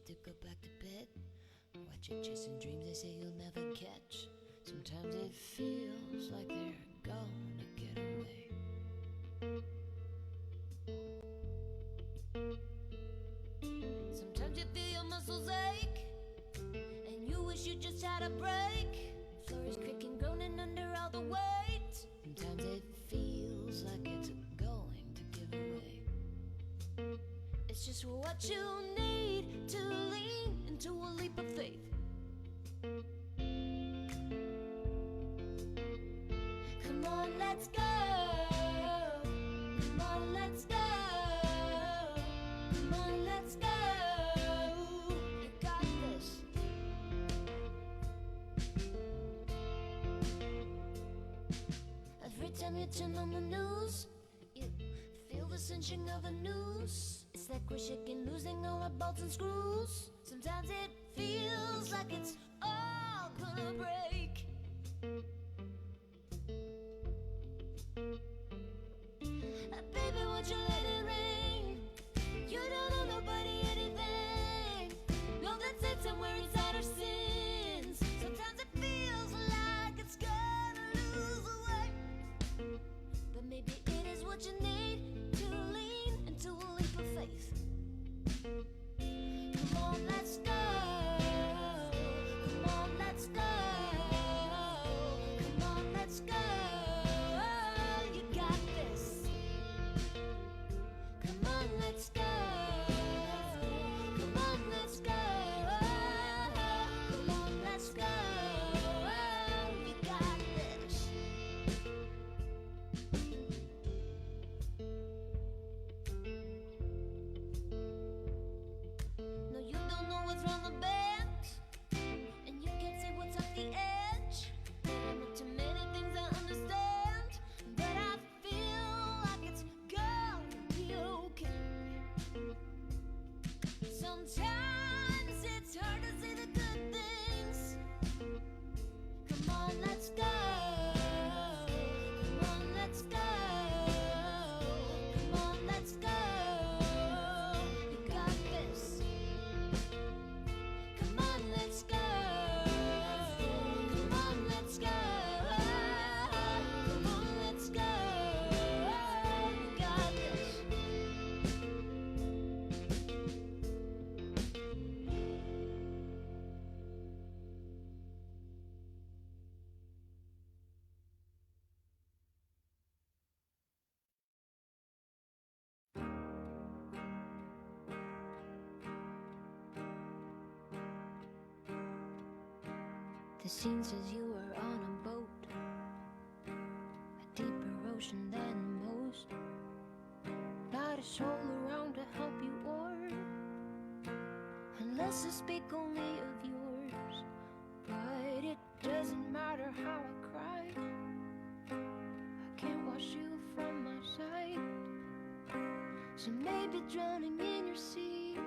to go back to bed. Watch it chasing dreams they say you'll never catch. Sometimes it feels like they're gonna get away. Sometimes you feel your muscles ache, and you wish you just had a break. The floor is creaking, groaning under all the weight. Sometimes it feels like it's going to give away. It's just what you need to lean into a leap of faith. Come on, let's go. Come on, let's go. Come on, let's go. You got this. Every time you turn on the news, you feel the cinching of a noose. It's like we're shaking, losing all our bolts and screws. Sometimes it feels like it's all gonna break. Baby, won't you let it ring? You don't owe nobody anything. Know that it's somewhere inside our sins. Sometimes it feels like it's gonna lose away. But maybe it is what you need to lean into a leap of faith. Come on, let's go. Come on, let's go. Come on, let's go. You got this. Come on, let's go. Come on, let's go. Come on, let's go. You got this. No, you don't know what's wrong the bend, and you can't say what's off the edge. There are not too many things I understand, but I feel like it's gonna be okay. Sometimes it's hard to see the good things. Come on, let's go. Come on, let's go. Come on, let's go. You got this. Come on, let's go. Come on, let's go. Come on, let's go. You got this. The scene says you were on a boat, a deeper ocean than most. Not a soul around to help you or unless I speak only of yours. But it doesn't matter how I cry, I can't wash you from my sight. So maybe drowning in your sea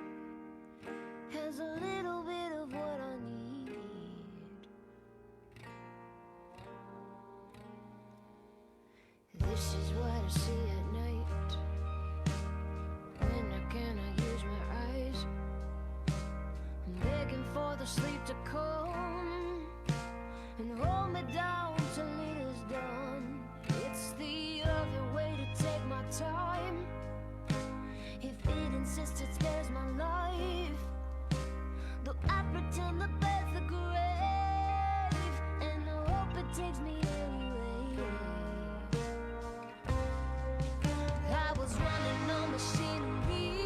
has a little bit of what I need. This is what I see at night when I cannot use my eyes. I'm begging for the sleep to come and hold me down till it is done. It's the other way to take my time. If it insists it spares my life, though I pretend the bed's the grave, and I hope it takes me anyway. I was running on machinery,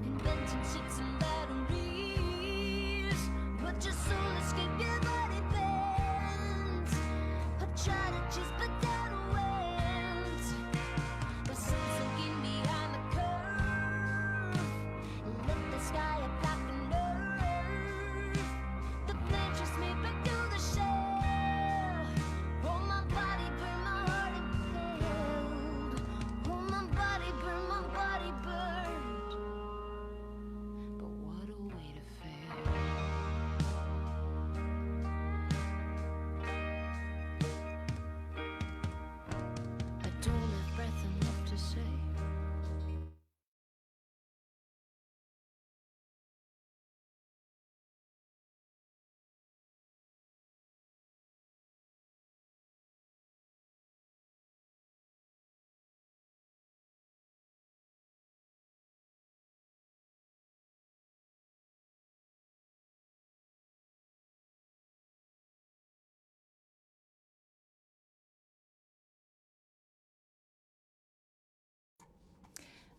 inventing ships and batteries, but your soul escaped your body bends. I tried to chase but down went. My soul sinking behind the curve, and let the sky a black and earth. The plane just made back through the shade.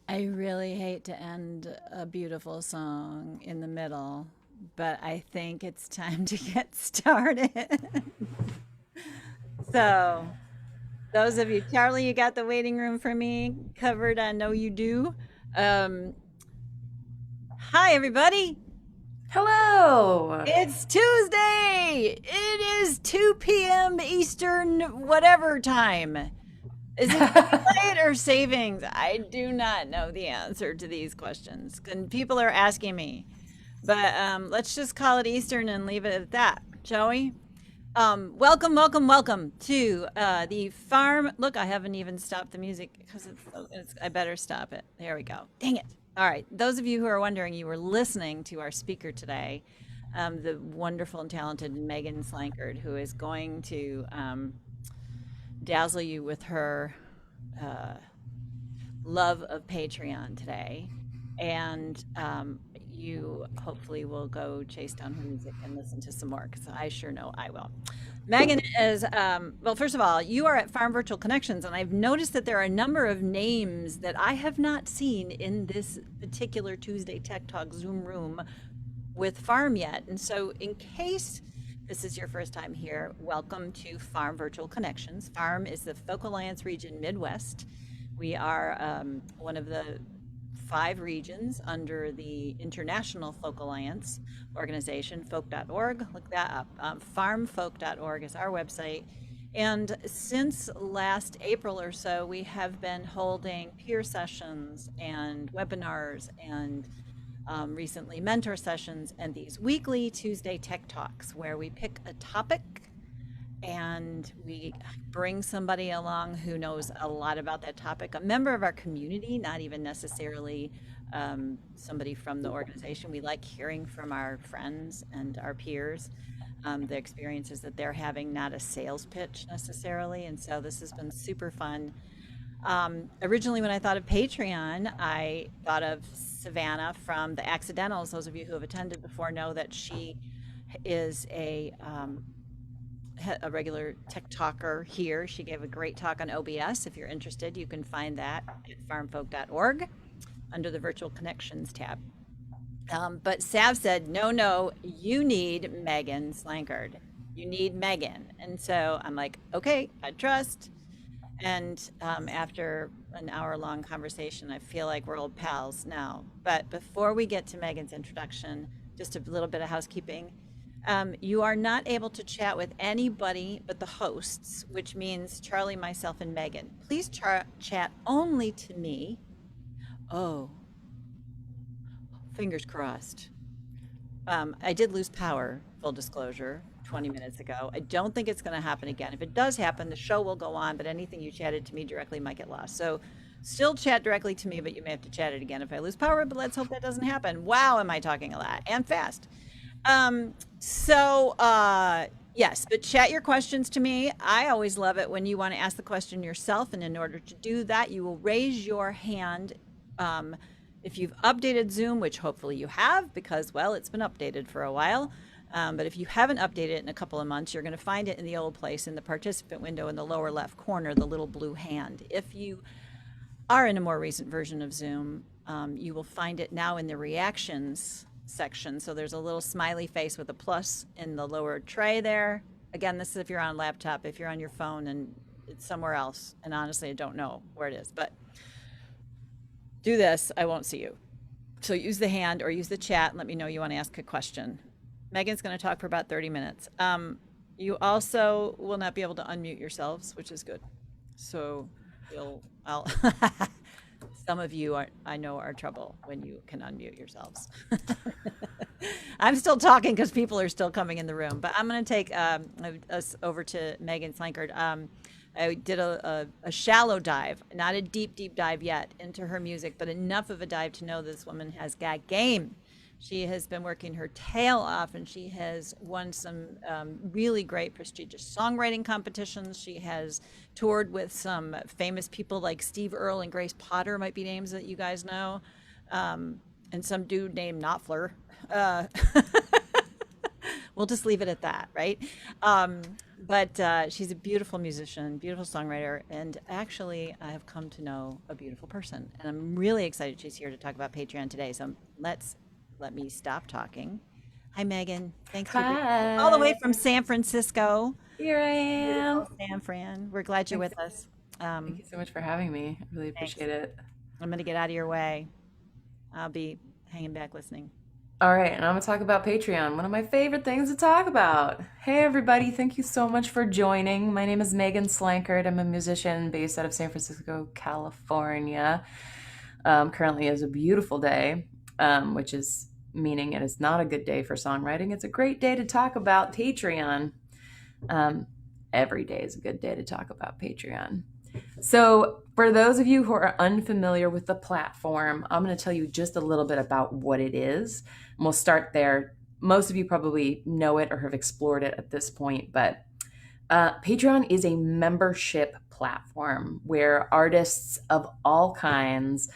I really hate to end a beautiful song in the middle, but I think it's time to get started. So, those of you, Charlie, you got the waiting room for me covered. I know you do. Um, Hi, everybody. Hello! It's Tuesday. It is 2 p.m. Eastern, whatever time. Is it daylight or savings? I do not know the answer to these questions. And people are asking me. But let's just call it Eastern and leave it at that, shall we? Welcome, welcome, welcome to the farm. Look, I haven't even stopped the music because I better stop it. There we go. Dang it. All right. Those of you who are wondering, you were listening to our speaker today, the wonderful and talented Megan Slankard, who is going to dazzle you with her uh, love of Patreon today. And you hopefully will go chase down her music and listen to some more because I sure know I will. Megan is, well, first of all, you are at Farm Virtual Connections, and I've noticed that there are a number of names that I have not seen in this particular Tuesday Tech Talk Zoom room with Farm yet. And so, in case this is your first time here, welcome to Farm Virtual Connections. Farm is the Folk Alliance region Midwest. We are one of the 5 regions under the International Folk Alliance organization, folk.org. Look that up. Farmfolk.org is our website. And since last April or so, we have been holding peer sessions and webinars and recently mentor sessions and these weekly Tuesday Tech Talks where we pick a topic and we bring somebody along who knows a lot about that topic, a member of our community, not even necessarily somebody from the organization. We like hearing from our friends and our peers, the experiences that they're having, not a sales pitch necessarily. And so this has been super fun. Originally, when I thought of Patreon, I thought of Savannah from the Accidentals. Those of you who have attended before know that she is a regular tech talker here. She gave a great talk on OBS. If you're interested, you can find that at farmfolk.org under the Virtual Connections tab. But Sav said, no, you need Megan Slankard. You need Megan. And so I'm like, okay, I trust. And after an hour-long conversation, I feel like we're old pals now. But before we get to Megan's introduction, just a little bit of housekeeping. You are not able to chat with anybody but the hosts, which means Charlie, myself, and Megan. Please chat only to me. Oh, fingers crossed. I did lose power, full disclosure, 20 minutes ago. I don't think it's going to happen again. If it does happen, the show will go on, but anything you chatted to me directly might get lost. So still chat directly to me, but you may have to chat it again if I lose power, but let's hope that doesn't happen. Wow, am I talking a lot and fast. Yes, but chat your questions to me. I always love it when you want to ask the question yourself. And in order to do that, you will raise your hand. If you've updated Zoom, which hopefully you have, because, well, it's been updated for a while. But if you haven't updated it in a couple of months, you're going to find it in the old place in the participant window in the lower left corner, the little blue hand. If you are in a more recent version of Zoom, you will find it now in the reactions section. So there's a little smiley face with a plus in the lower tray there. Again, this is if you're on a laptop. If you're on your phone and it's somewhere else, and honestly, I don't know where it is, but do this, I won't see you. So use the hand or use the chat and let me know you want to ask a question. Megan's going to talk for about 30 minutes. You also will not be able to unmute yourselves, which is good. So I'll some of you I know are trouble when you can unmute yourselves. I'm still talking because people are still coming in the room, but I'm going to take us over to Megan Slankard. I did a shallow dive, not a deep dive yet into her music, but enough of a dive to know this woman has got game. She has been working her tail off, and she has won some really great prestigious songwriting competitions. She has toured with some famous people like Steve Earle and Grace Potter, might be names that you guys know, and some dude named Knopfler. We'll just leave it at that, right? But she's a beautiful musician, beautiful songwriter, and actually, I have come to know a beautiful person. And I'm really excited she's here to talk about Patreon today. So let me stop talking. Hi, Megan. Thanks for being here, all the way Hi, from San Francisco. here I am. Beautiful San Fran. We're glad you're Thanks. with us. Thank you so much for having me. I really Thanks. appreciate it. I'm going to get out of your way. I'll be hanging back listening. All right, and I'm going to talk about Patreon, one of my favorite things to talk about. Hey, everybody. Thank you so much for joining. My name is Megan Slankard. I'm a musician based out of San Francisco, California. Currently is a beautiful day, which is meaning it is not a good day for songwriting. It's a great day to talk about Patreon. Every day is a good day to talk about Patreon. So for those of you who are unfamiliar with the platform, I'm going to tell you just a little bit about what it is. And we'll start there. Most of you probably know it or have explored it at this point, but Patreon is a membership platform where artists of all kinds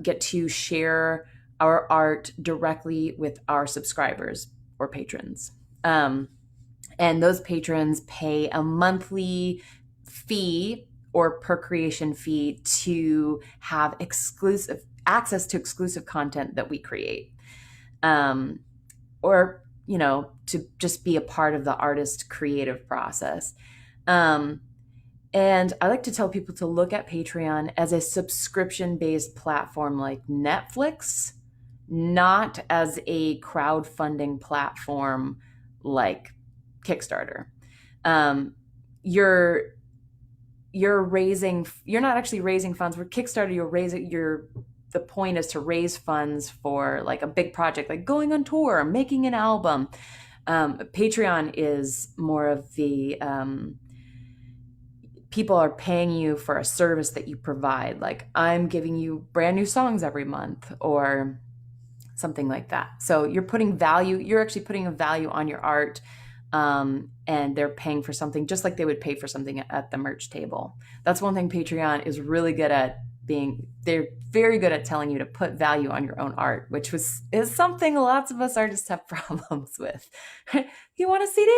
get to share our art directly with our subscribers or patrons. And those patrons pay a monthly fee or per creation fee to have exclusive access to exclusive content that we create, or to just be a part of the artist creative process. And I like to tell people to look at Patreon as a subscription-based platform like Netflix, not as a crowdfunding platform like Kickstarter. You're not actually raising funds. With Kickstarter, the point is to raise funds for like a big project, like going on tour or making an album. Patreon is more of the people are paying you for a service that you provide. Like I'm giving you brand new songs every month or something like that. So you're actually putting a value on your art. And they're paying for something just like they would pay for something at the merch table. That's one thing Patreon is really good at they're very good at telling you to put value on your own art, which is something lots of us artists have problems with. You want a CD?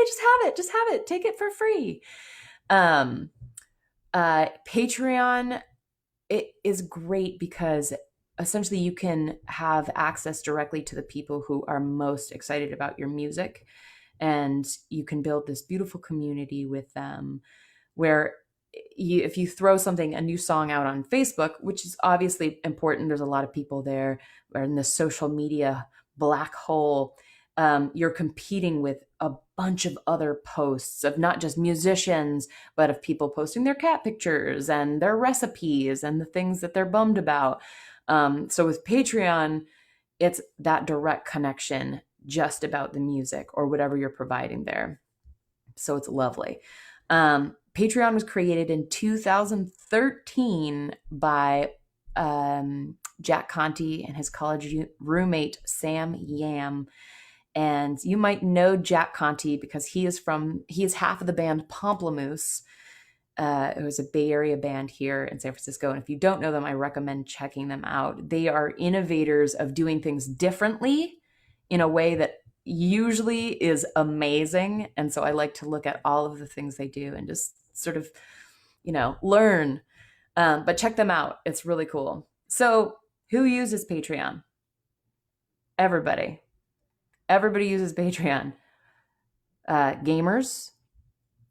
Just have it, take it for free. Patreon, it is great because essentially you can have access directly to the people who are most excited about your music. And you can build this beautiful community with them where if you throw a new song out on Facebook, which is obviously important, there's a lot of people there, or in the social media black hole, you're competing with a bunch of other posts of not just musicians, but of people posting their cat pictures and their recipes and the things that they're bummed about. So with Patreon, it's that direct connection just about the music or whatever you're providing there. So it's lovely. Patreon was created in 2013 by Jack Conte and his college roommate, Sam Yam. And you might know Jack Conte because he is half of the band Pomplamoose. It was a Bay Area band here in San Francisco. And if you don't know them, I recommend checking them out. They are innovators of doing things differently in a way that usually is amazing. And so I like to look at all of the things they do and just sort of, learn. But check them out. It's really cool. So who uses Patreon? Everybody. Everybody uses Patreon. Gamers,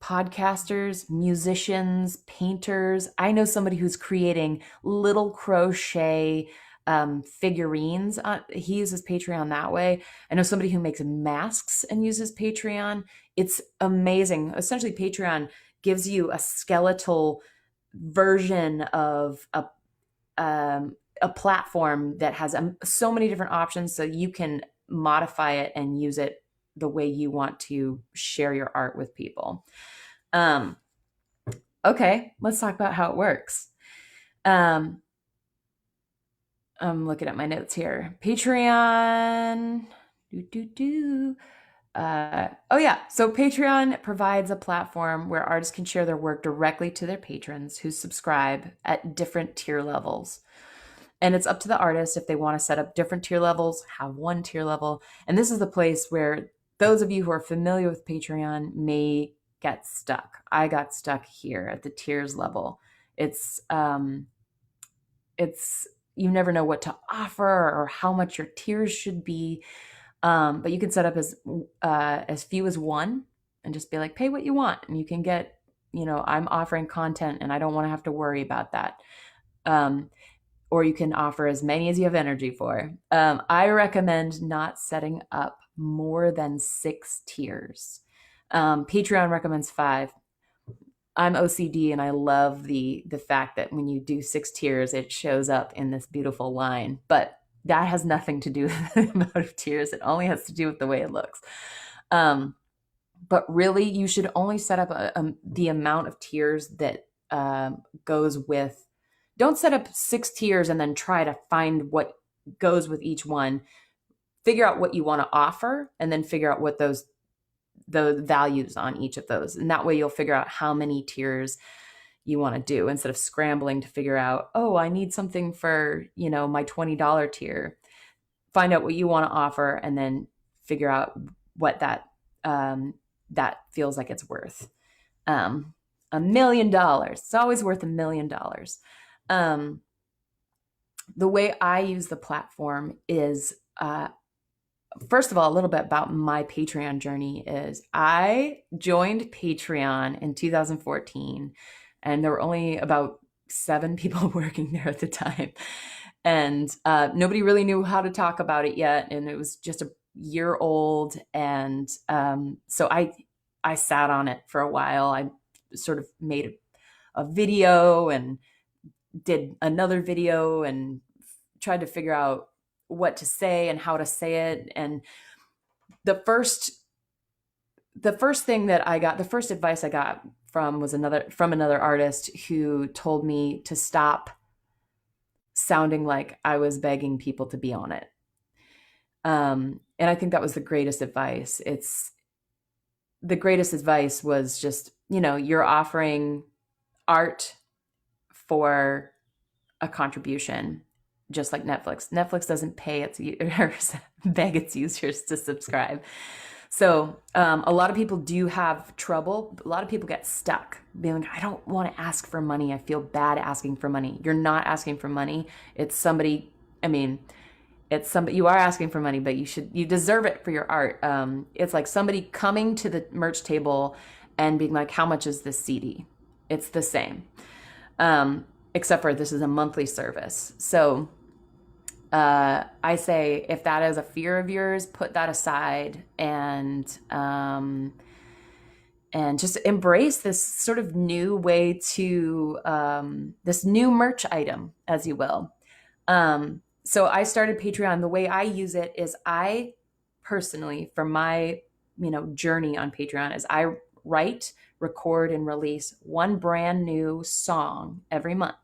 podcasters, musicians, painters. I know somebody who's creating little crochet figurines. He uses Patreon that way. I know somebody who makes masks and uses Patreon. It's amazing. Essentially, Patreon gives you a skeletal version of a platform that has so many different options, so you can modify it and use it the way you want to share your art with people. Okay, let's talk about how it works. I'm looking at my notes here. Patreon. So Patreon provides a platform where artists can share their work directly to their patrons who subscribe at different tier levels. And it's up to the artist if they want to set up different tier levels, have one tier level. And this is the place where those of you who are familiar with Patreon may get stuck. I got stuck here at the tiers level. It's you never know what to offer or how much your tiers should be. But you can set up as few as one and just be like, pay what you want. And you can get, I'm offering content and I don't want to have to worry about that. Or you can offer as many as you have energy for. I recommend not setting up more than 6 tiers. Patreon recommends 5. I'm OCD and I love the fact that when you do 6 tiers, it shows up in this beautiful line. But that has nothing to do with the amount of tiers. It only has to do with the way it looks. But really, you should only set up the amount of tiers that goes with. Don't set up 6 tiers and then try to find what goes with each one. Figure out what you want to offer and then figure out what the values on each of those. And that way you'll figure out how many tiers you want to do instead of scrambling to figure out, oh, I need something for, my $20 tier. Find out what you want to offer and then figure out what that feels like it's worth. $1 million. It's always worth $1 million. The way I use the platform is, first of all, a little bit about my Patreon journey is I joined Patreon in 2014, and there were only about 7 people working there at the time. And nobody really knew how to talk about it yet. And it was just a year old. And so I sat on it for a while. I sort of made a video and did another video and tried to figure out what to say and how to say it. And the first thing that I got, the first advice I got from another artist who told me to stop sounding like I was begging people to be on it. And I think that was the greatest advice. The greatest advice was just, you're offering art for a contribution, just like Netflix. Netflix doesn't pay beg its users to subscribe. So a lot of people do have trouble. A lot of people get stuck being like, I don't want to ask for money. I feel bad asking for money. You're not asking for money. It's somebody, you are asking for money, but you deserve it for your art. It's like somebody coming to the merch table and being like, how much is this CD? It's the same. Except for this is a monthly service. So I say, if that is a fear of yours, put that aside and just embrace this sort of new way to, this new merch item, as you will. So I started Patreon. The way I use it is I personally, for my, journey on Patreon, is I write, record, and release one brand new song every month.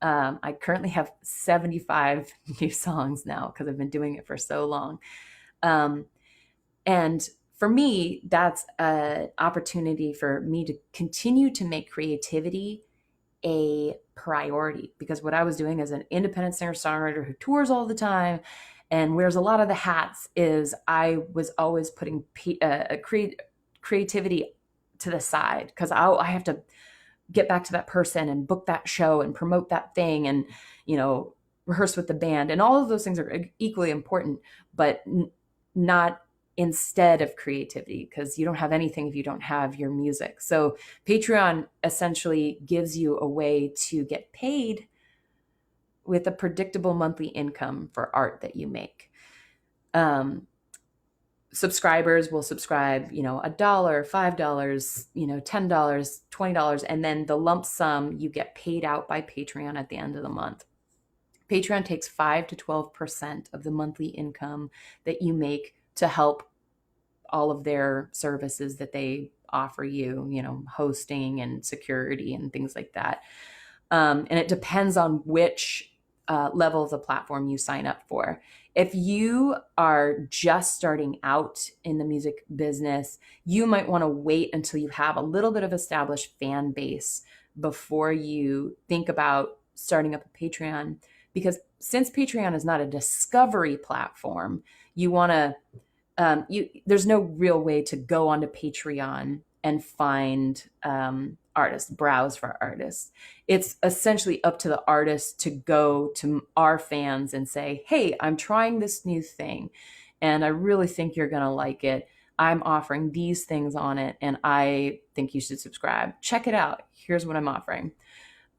I currently have 75 new songs now because I've been doing it for so long. And for me, that's an opportunity for me to continue to make creativity a priority, because what I was doing as an independent singer-songwriter who tours all the time and wears a lot of the hats is I was always putting creativity to the side because I have to get back to that person and book that show and promote that thing and, rehearse with the band. And all of those things are equally important, but not instead of creativity, because you don't have anything if you don't have your music. So Patreon essentially gives you a way to get paid with a predictable monthly income for art that you make. Subscribers will subscribe, $1, $5, $10, $20, and then the lump sum you get paid out by Patreon at the end of the month. Patreon takes 5 to 12% of the monthly income that you make to help all of their services that they offer you, hosting and security and things like that. And it depends on which level of the platform you sign up for. If you are just starting out in the music business, you might want to wait until you have a little bit of established fan base before you think about starting up a Patreon. Because since Patreon is not a discovery platform, you want to there's no real way to go onto Patreon and find artists, browse for artists. It's essentially up to the artist to go to our fans and say, hey, I'm trying this new thing and I really think you're going to like it. I'm offering these things on it and I think you should subscribe. Check it out. Here's what I'm offering.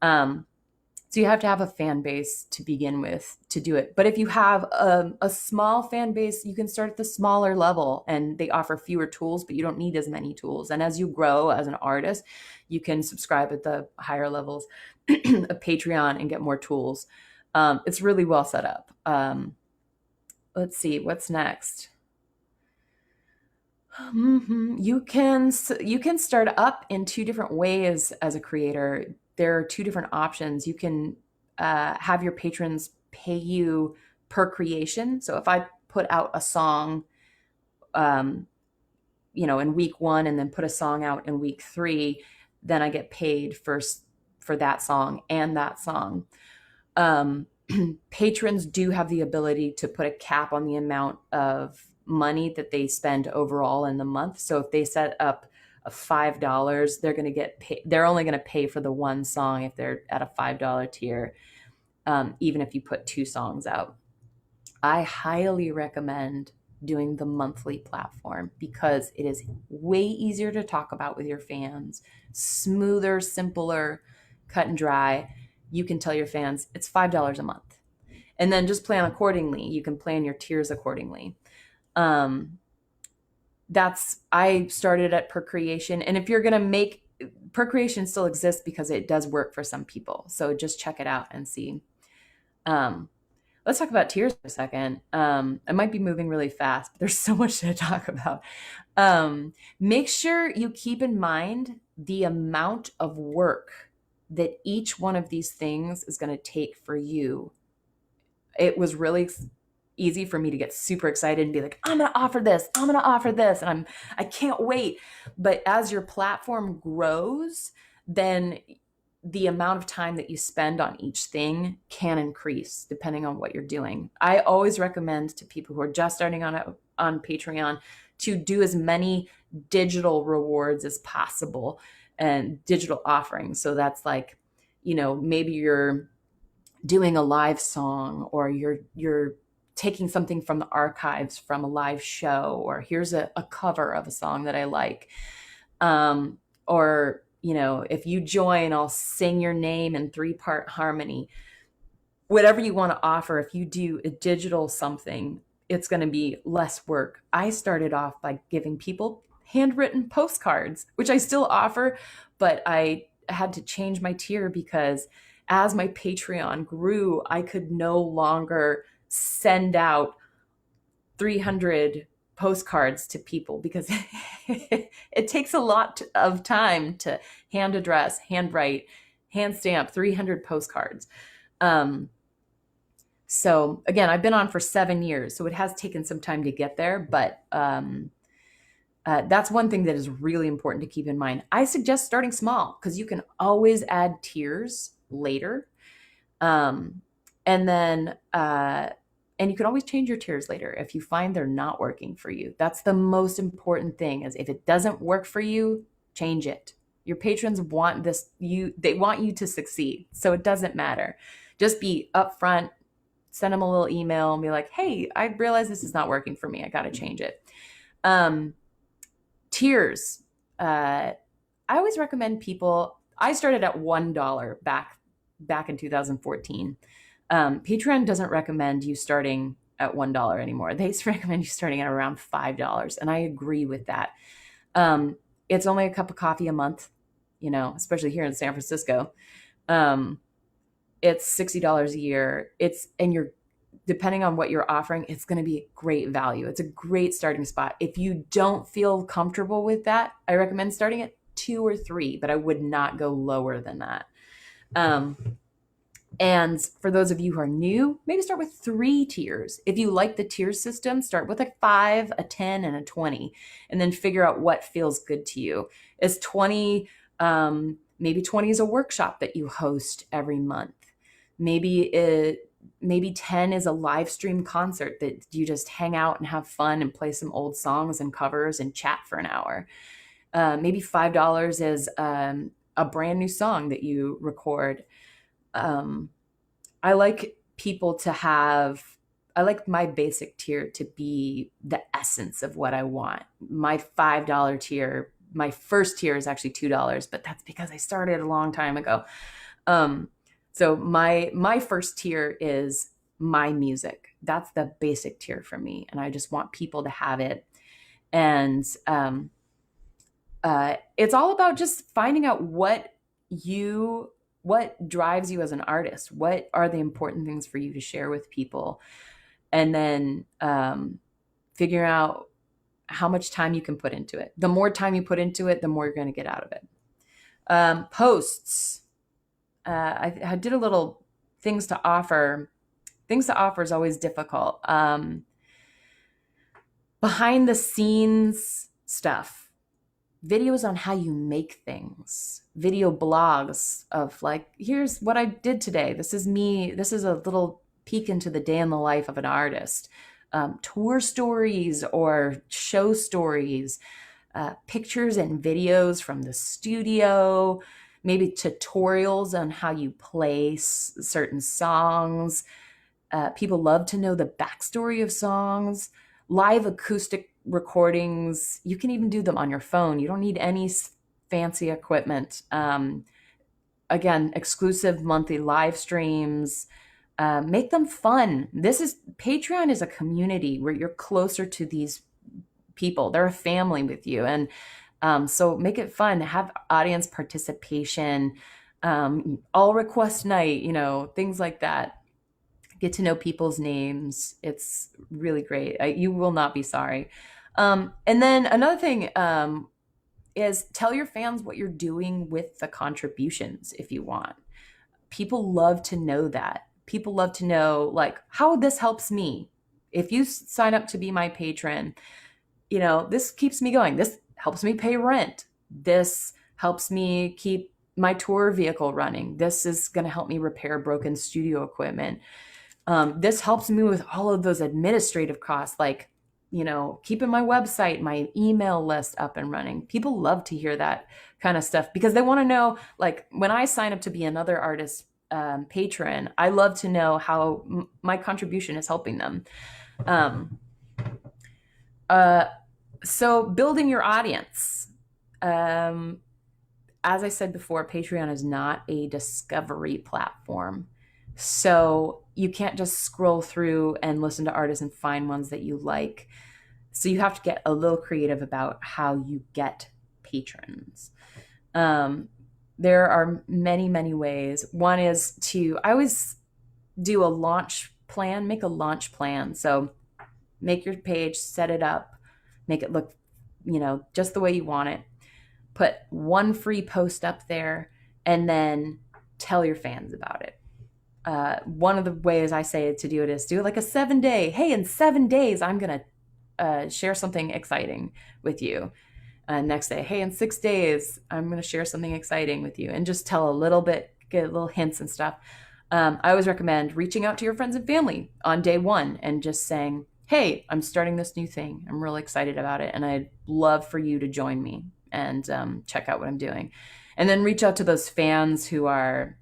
So you have to have a fan base to begin with to do it. But if you have a small fan base, you can start at the smaller level and they offer fewer tools, but you don't need as many tools. And as you grow as an artist, you can subscribe at the higher levels of Patreon and get more tools. It's really well set up. Let's see, what's next? You can start up in two different ways as a creator. There are two different options. You can have your patrons pay you per creation. So if I put out a song, in week 1 and then put a song out in week 3, then I get paid first for that song and that song. Patrons do have the ability to put a cap on the amount of money that they spend overall in the month. So if they set up of $5, they're going to get paid. They're only going to pay for the one song if they're at a $5 tier, even if you put 2 songs out. I highly recommend doing the monthly platform because it is way easier to talk about with your fans, smoother, simpler, cut and dry. You can tell your fans it's $5 a month and then just plan accordingly. You can plan your tiers accordingly. I started at per creation. And if you're going to make per creation still exists because it does work for some people. So just check it out and see. Let's talk about tiers for a second. I might be moving really fast, but there's so much to talk about. Make sure you keep in mind the amount of work that each one of these things is going to take for you. It was really easy for me to get super excited and be like, I'm going to offer this. I'm going to offer this. And I can't wait. But as your platform grows, then the amount of time that you spend on each thing can increase depending on what you're doing. I always recommend to people who are just starting on Patreon to do as many digital rewards as possible and digital offerings. So that's like, maybe you're doing a live song or you're taking something from the archives from a live show, or here's a cover of a song that I like. Or, if you join, I'll sing your name in 3-part harmony. Whatever you want to offer, if you do a digital something, it's going to be less work. I started off by giving people handwritten postcards, which I still offer, but I had to change my tier because as my Patreon grew, I could no longer send out 300 postcards to people because it takes a lot of time to hand address, handwrite, hand stamp 300 postcards. So again, I've been on for 7 years, so it has taken some time to get there, but that's one thing that is really important to keep in mind. I suggest starting small because you can always add tiers later. And you can always change your tiers later if you find they're not working for you. That's the most important thing, is if it doesn't work for you, change it. Your patrons want this, they want you to succeed. So it doesn't matter. Just be upfront, send them a little email and be like, hey, I realize this is not working for me. I got to change it. Tiers. I always recommend people, I started at $1 back in 2014. Patreon doesn't recommend you starting at $1 anymore. They recommend you starting at around $5. And I agree with that. It's only a cup of coffee a month, especially here in San Francisco. It's $60 a year. Depending on what you're offering, it's going to be great value. It's a great starting spot. If you don't feel comfortable with that, I recommend starting at 2 or 3, but I would not go lower than that. And for those of you who are new, maybe start with 3 tiers. If you like the tier system, start with a 5, a 10, and a 20, and then figure out what feels good to you. Is 20, maybe 20 is a workshop that you host every month. Maybe maybe 10 is a live stream concert that you just hang out and have fun and play some old songs and covers and chat for an hour. Maybe $5 is a brand new song that you record. I like people to have, I like my basic tier to be the essence of what I want. My $5 tier, my first tier is actually $2, but that's because I started a long time ago. So my first tier is my music. That's the basic tier for me. And I just want people to have it. And it's all about just finding out what drives you as an artist. What are the important things for you to share with people? And then figuring out how much time you can put into it. The more time you put into it, the more you're going to get out of it. Posts. I did a little things to offer. Things to offer is always difficult. Behind the scenes stuff, videos on how you make things, video blogs of like, here's what I did today. This is me. This is a little peek into the day in the life of an artist. Tour stories or show stories, pictures and videos from the studio, maybe tutorials on how you play certain songs. People love to know the backstory of songs, live acoustic recordings. You can even do them on your phone. You don't need any fancy equipment. Again, exclusive monthly live streams. Make them fun. Patreon is a community where you're closer to these people. They're a family with you. And so make it fun. Have audience participation, all request night, things like that. Get to know people's names. It's really great. You will not be sorry. And then another thing is tell your fans what you're doing with the contributions if you want. People love to know that. People love to know like how this helps me. If you sign up to be my patron, this keeps me going. This helps me pay rent. This helps me keep my tour vehicle running. This is going to help me repair broken studio equipment. This helps me with all of those administrative costs, like, keeping my website, my email list up and running. People love to hear that kind of stuff because they want to know, like, when I sign up to be another artist patron, I love to know how my contribution is helping them. So building your audience. As I said before, Patreon is not a discovery platform. So you can't just scroll through and listen to artists and find ones that you like. So you have to get a little creative about how you get patrons. There are many, many ways. One is I always do a launch plan, make a launch plan. So make your page, set it up, make it look, just the way you want it. Put one free post up there and then tell your fans about it. One of the ways I say to do it is do like a 7-day. Hey, in 7 days, I'm going to share something exciting with you. Next day, hey, in 6 days, I'm going to share something exciting with you, and just tell a little bit, get little hints and stuff. I always recommend reaching out to your friends and family on day one and just saying, hey, I'm starting this new thing. I'm really excited about it. And I'd love for you to join me and check out what I'm doing. And then reach out to those fans who are,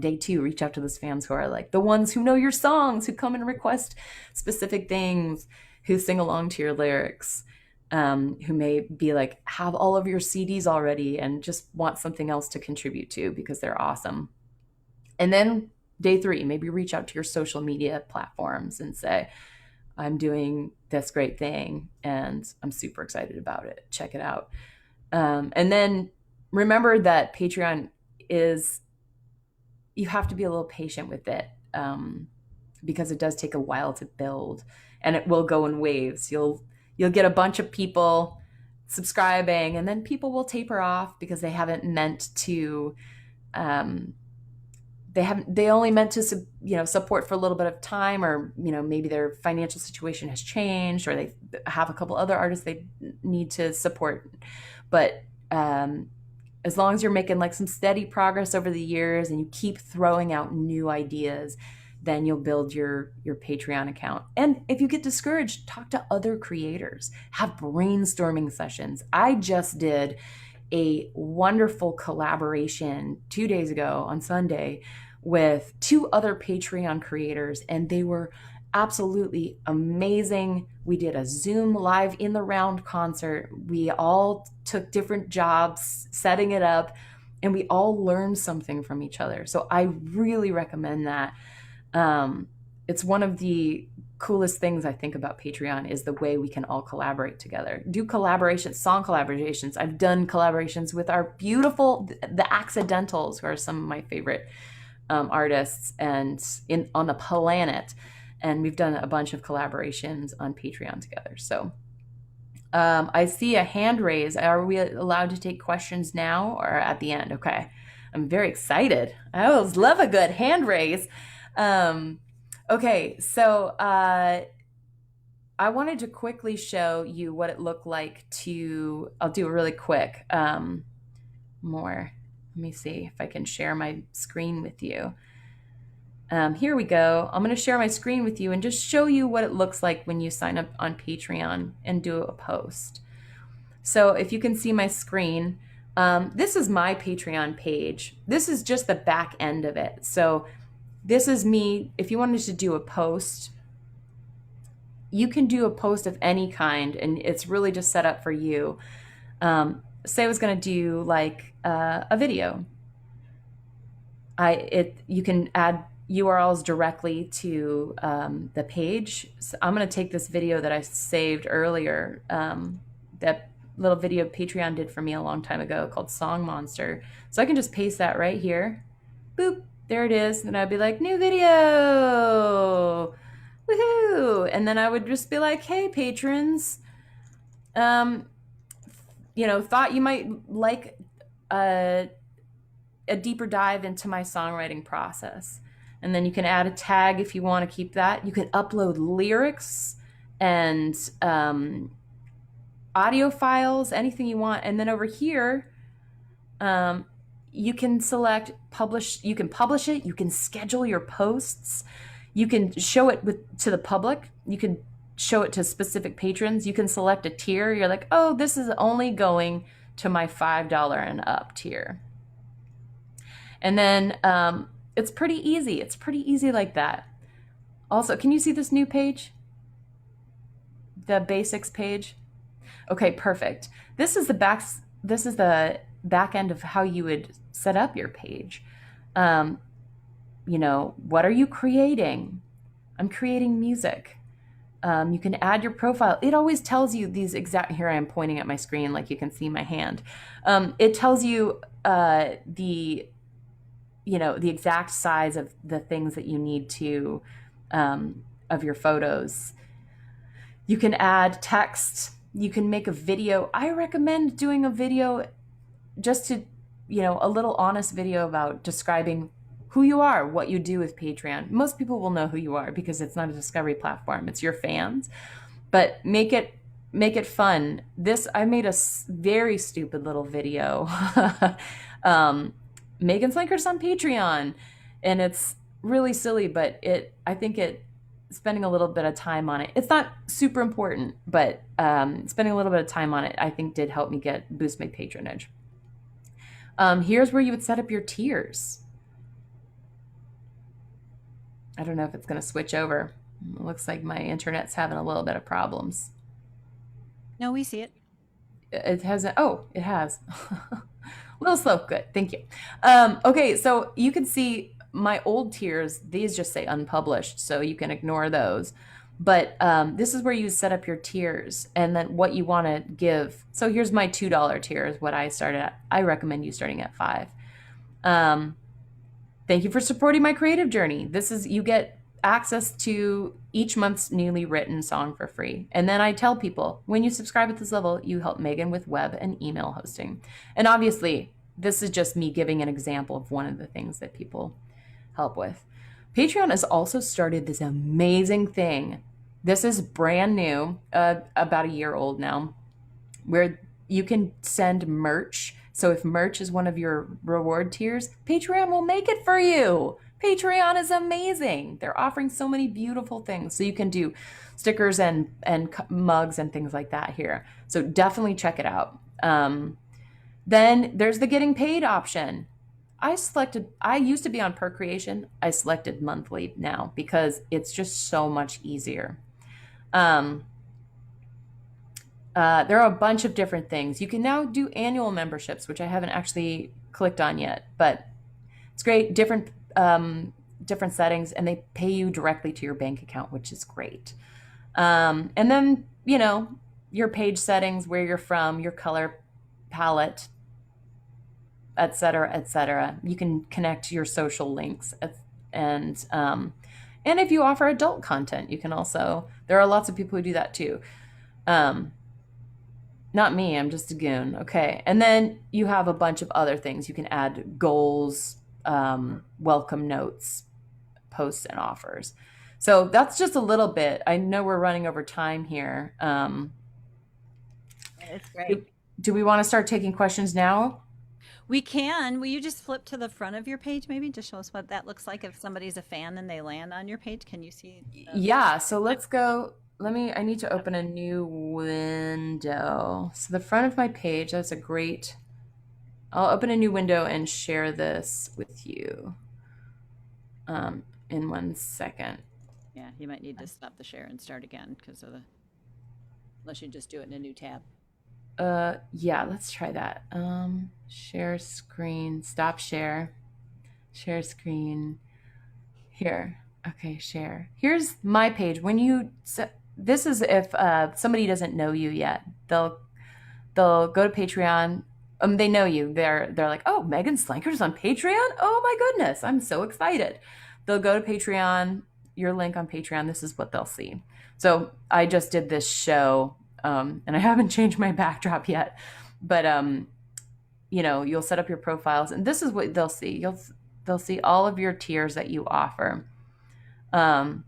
day two, reach out to those fans who are like the ones who know your songs, who come and request specific things, who sing along to your lyrics. Who may be like, have all of your CDs already and just want something else to contribute to because they're awesome. And then day three, maybe reach out to your social media platforms and say, I'm doing this great thing and I'm super excited about it. Check it out. And then remember that Patreon you have to be a little patient with it because it does take a while to build and it will go in waves. You'll get a bunch of people subscribing and then people will taper off because they haven't meant to, they only meant to, support for a little bit of time, or, maybe their financial situation has changed, or they have a couple other artists they need to support. But as long as you're making like some steady progress over the years and you keep throwing out new ideas, then you'll build your Patreon account. And if you get discouraged, talk to other creators, have brainstorming sessions. I just did a wonderful collaboration 2 days ago on Sunday with 2 other Patreon creators, and they were absolutely amazing. We did a Zoom live in the round concert. We all took different jobs setting it up, and we all learned something from each other. So I really recommend that. It's one of the coolest things I think about Patreon is the way we can all collaborate together. Do collaborations, song collaborations. I've done collaborations with our beautiful, the Accidentals, who are some of my favorite artists and on the planet. And we've done a bunch of collaborations on Patreon together. So I see a hand raise. Are we allowed to take questions now or at the end? Okay. I'm very excited. I always love a good hand raise. Okay, so I wanted to quickly show you what it looked like I'll do it really quick. Let me see if I can share my screen with you. Here we go. I'm going to share my screen with you and just show you what it looks like when you sign up on Patreon and do a post. So if you can see my screen, this is my Patreon page. This is just the back end of it. So this is me. If you wanted to do a post, you can do a post of any kind, and it's really just set up for you. Say I was going to do like a video. You can add URLs directly to the page. So I'm going to take this video that I saved earlier, that little video Patreon did for me a long time ago called Song Monster. So I can just paste that right here. Boop. There it is. And I'd be like, new video. Woohoo. And then I would just be like, hey, patrons, thought you might like a deeper dive into my songwriting process. And then you can add a tag if you want to keep that. You can upload lyrics and audio files, anything you want. And then over here, you can select publish. You can publish it. You can schedule your posts. You can show it to the public. You can show it to specific patrons. You can select a tier. You're like, oh, this is only going to my $5 and up tier. And then it's pretty easy. It's pretty easy like that. Also, can you see this new page? The basics page. Okay, perfect. This is the back end of how you would set up your page. What are you creating? I'm creating music. You can add your profile. It always tells you these exact, here I am pointing at my screen like you can see my hand. It tells you the exact size of the things that you need to, of your photos. You can add text. You can make a video. I recommend doing a video just to, a little honest video about describing who you are, what you do with Patreon. Most people will know who you are because it's not a discovery platform. It's your fans. But make it fun. I made a very stupid little video. Megan Slankard's on Patreon, and it's really silly, but I think spending a little bit of time on it. It's not super important, but spending a little bit of time on it, I think did help me boost my patronage. Here's where you would set up your tiers. I don't know if it's going to switch over. It looks like my internet's having a little bit of problems. No, we see it. It hasn't. Oh, it has. A little slow. Good. Thank you. Okay, so you can see my old tiers. These just say unpublished, so you can ignore those. But this is where you set up your tiers and then what you want to give. So here's my $2 tier is what I started at. I recommend you starting at $5. Thank you for supporting my creative journey. You get access to each month's newly written song for free. And then I tell people, when you subscribe at this level, you help Megan with web and email hosting. And obviously, this is just me giving an example of one of the things that people help with. Patreon has also started this amazing thing. This is brand new, about a year old now, where you can send merch. So if merch is one of your reward tiers, Patreon will make it for you. Patreon is amazing. They're offering so many beautiful things. So you can do stickers and mugs and things like that here. So definitely check it out. Then there's the getting paid option. I used to be on per creation. I selected monthly now because it's just so much easier. Um, there are a bunch of different things. You can now do annual memberships, which I haven't actually clicked on yet, but it's great. Different settings, and they pay you directly to your bank account, which is great. And then, your page settings, where you're from, your color palette, et cetera, et cetera. You can connect your social links, and and if you offer adult content, you can also. There are lots of people who do that too. Not me. I'm just a goon. Okay, and then you have a bunch of other things. You can add goals, welcome notes, posts, and offers. So that's just a little bit. I know we're running over time here. It's great. Do we want to start taking questions now? We can. Will you just flip to the front of your page maybe to show us what that looks like if somebody's a fan and they land on your page? Can you see? Yeah, so let's go. I need to open a new window. So the front of my page, that's a great. I'll open a new window and share this with you in 1 second. Yeah, you might need to stop the share and start again because of unless you just do it in a new tab. Yeah, let's try that. Share screen, stop share screen. Here. Okay, share. Here's my page. This is if somebody doesn't know you yet. They'll go to Patreon. They know you. They're like, oh, Megan Slankard is on Patreon? Oh my goodness, I'm so excited. They'll go to Patreon, your link on Patreon, this is what they'll see. So I just did this show, and I haven't changed my backdrop yet, but you'll set up your profiles, and this is what they'll see. They'll see all of your tiers that you offer. And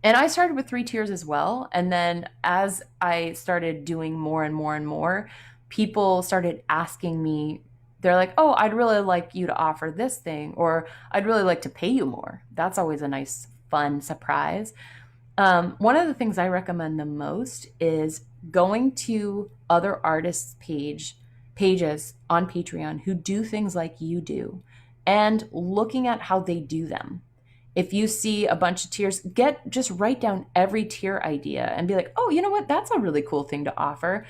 I started with 3 tiers as well. And then as I started doing more and more and more, people started asking me, they're like, oh, I'd really like you to offer this thing, or I'd really like to pay you more. That's always a nice, fun surprise. One of the things I recommend the most is going to other artists' pages on Patreon who do things like you do and looking at how they do them. If you see a bunch of tiers, just write down every tier idea and be like, oh, you know what? That's a really cool thing to offer.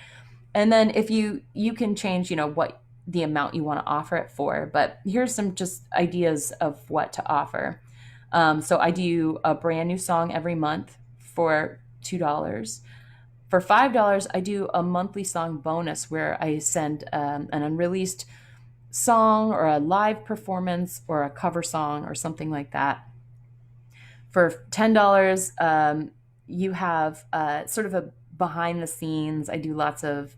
And then if you can change, what the amount you want to offer it for. But here's some just ideas of what to offer. So I do a brand new song every month for $2. For $5, I do a monthly song bonus where I send an unreleased song or a live performance or a cover song or something like that. For $10, you have sort of a behind the scenes. I do lots of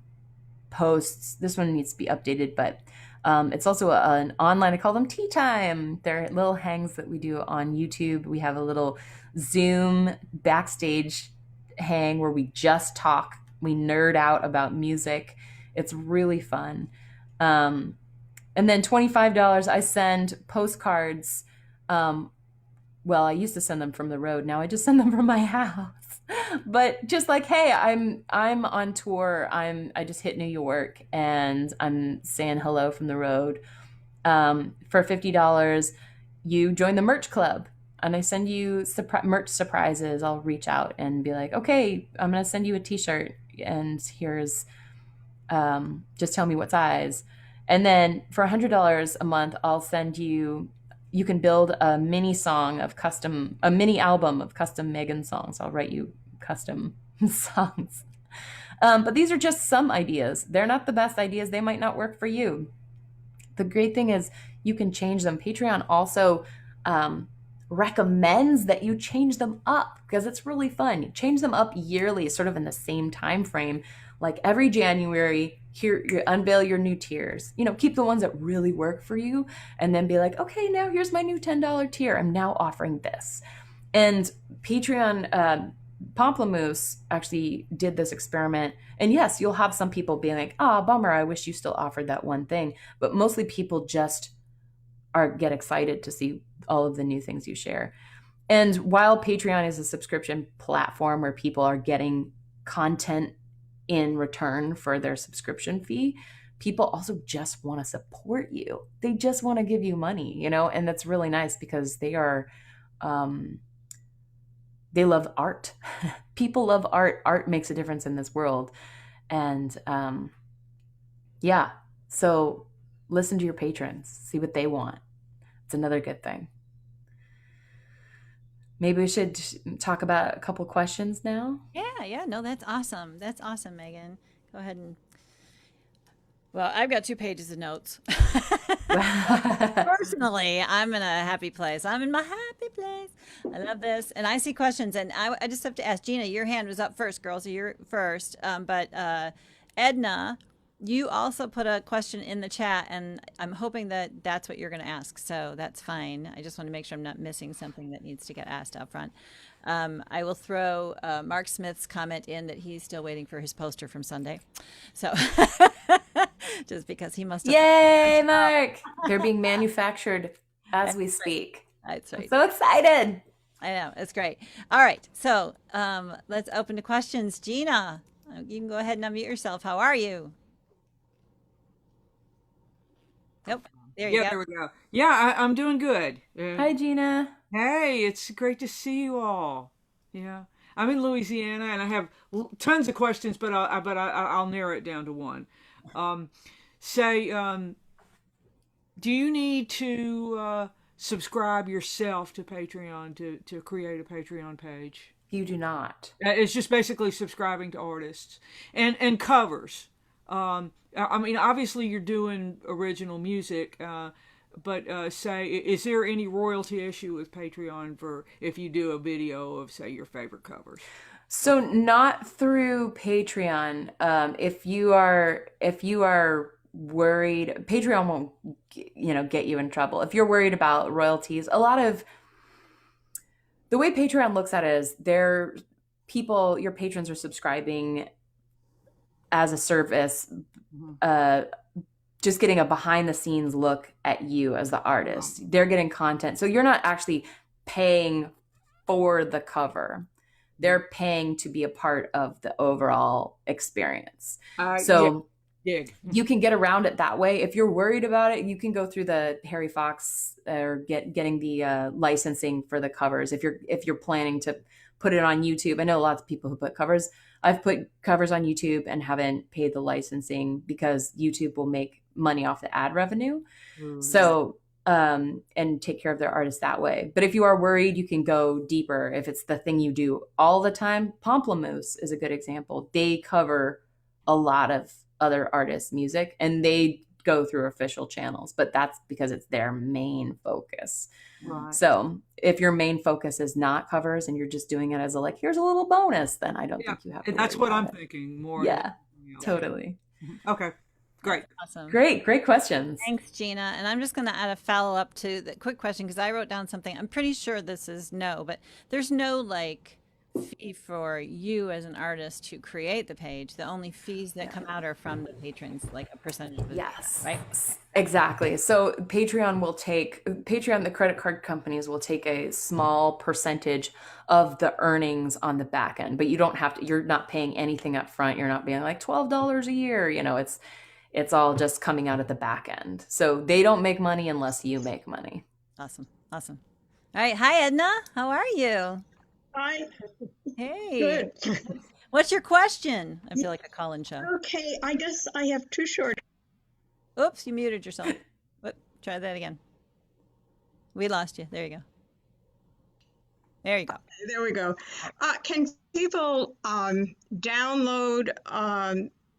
posts. This one needs to be updated, but it's also an online, I call them tea time. They're little hangs that we do on YouTube. We have a little Zoom backstage hang where we just talk. We nerd out about music. It's really fun. And then $25, I send postcards. Well, I used to send them from the road. Now I just send them from my house. But just like, hey, I'm on tour. I just hit New York and I'm saying hello from the road. For $50, you join the merch club and I send you merch surprises. I'll reach out and be like, okay, I'm going to send you a t-shirt and here's, just tell me what size. And then for $100 a month, I'll send you can build a mini album of custom Megan songs. I'll write you custom songs. But these are just some ideas. They're not the best ideas. They might not work for you. The great thing is you can change them. Patreon also recommends that you change them up because it's really fun. You change them up yearly, sort of in the same time frame. Like every January, here you unveil your new tiers. Keep the ones that really work for you and then be like, okay, now here's my new $10 tier. I'm now offering this. And Patreon, Pomplamoose actually did this experiment. And yes, you'll have some people being like, bummer, I wish you still offered that one thing. But mostly people just get excited to see all of the new things you share. And while Patreon is a subscription platform where people are getting content in return for their subscription fee, people also just want to support you. They just want to give you money, and that's really nice because they love art. People love art. Art makes a difference in this world. And yeah, so listen to your patrons, see what they want. It's another good thing. Maybe we should talk about a couple questions now. Yeah. No, that's awesome. That's awesome, Megan. Go ahead and. Well, I've got 2 pages of notes. Personally, I'm in a happy place. I'm in my happy place. I love this. And I see questions. And I just have to ask Gina, your hand was up first, girl. So you're first. But Edna, you also put a question in the chat. And I'm hoping that that's what you're going to ask. So that's fine. I just want to make sure I'm not missing something that needs to get asked up front. I will throw Mark Smith's comment in that he's still waiting for his poster from Sunday. So just because he must have. Yay, Mark! They're being manufactured as we speak. That's right. I'm so excited. I know. It's great. All right. So let's open to questions. Gina, you can go ahead and unmute yourself. How are you? Nope. There you go. There we go. Yeah, I'm doing good. Hi, Gina. Hey, it's great to see you all. Yeah, I'm in Louisiana, and I have tons of questions, but I'll narrow it down to one. Do you need to subscribe yourself to Patreon to create a Patreon page? You do not. It's just basically subscribing to artists and covers. I mean, obviously you're doing original music, but is there any royalty issue with Patreon for if you do a video of, say, your favorite covers? So not through Patreon. If you are worried, Patreon won't, get you in trouble. If you're worried about royalties, a lot of the way Patreon looks at it is your patrons are subscribing as a service, just getting a behind the scenes look at you as the artist. They're getting content. So you're not actually paying for the cover. They're paying to be a part of the overall experience. You can get around it that way. If you're worried about it, you can go through the Harry Fox or getting the licensing for the covers. If you're planning to put it on YouTube, I know lots of people who put covers. I've put covers on YouTube and haven't paid the licensing because YouTube will make money off the ad revenue. So, and take care of their artists that way. But if you are worried, you can go deeper. If it's the thing you do all the time, Pomplamoose is a good example. They cover a lot of other artists' music and they go through official channels, but that's because it's their main focus. Right. So if your main focus is not covers and you're just doing it as a here's a little bonus, then I don't think you have to. And that's what I'm it. thinking more. Yeah, totally. Okay, great. Awesome. Great questions. Thanks, Gina. And I'm just going to add a follow-up to the quick question because I wrote down something. I'm pretty sure this is no, but there's no fee for you as an artist to create the page. The only fees that come out are from the patrons, like a percentage of it. Yes. Right? Exactly. So Patreon, the credit card companies will take a small percentage of the earnings on the back end, but you don't have to, you're not paying anything up front. You're not being like $12 a year. It's all just coming out at the back end. So they don't make money unless you make money. Awesome. All right. Hi, Edna. How are you? Hi. Hey. Good. What's your question? I feel like a call-in show. Okay, I guess I have two short. Oops, you muted yourself. Try that again. We lost you. There you go. There you go. There we go. Can people download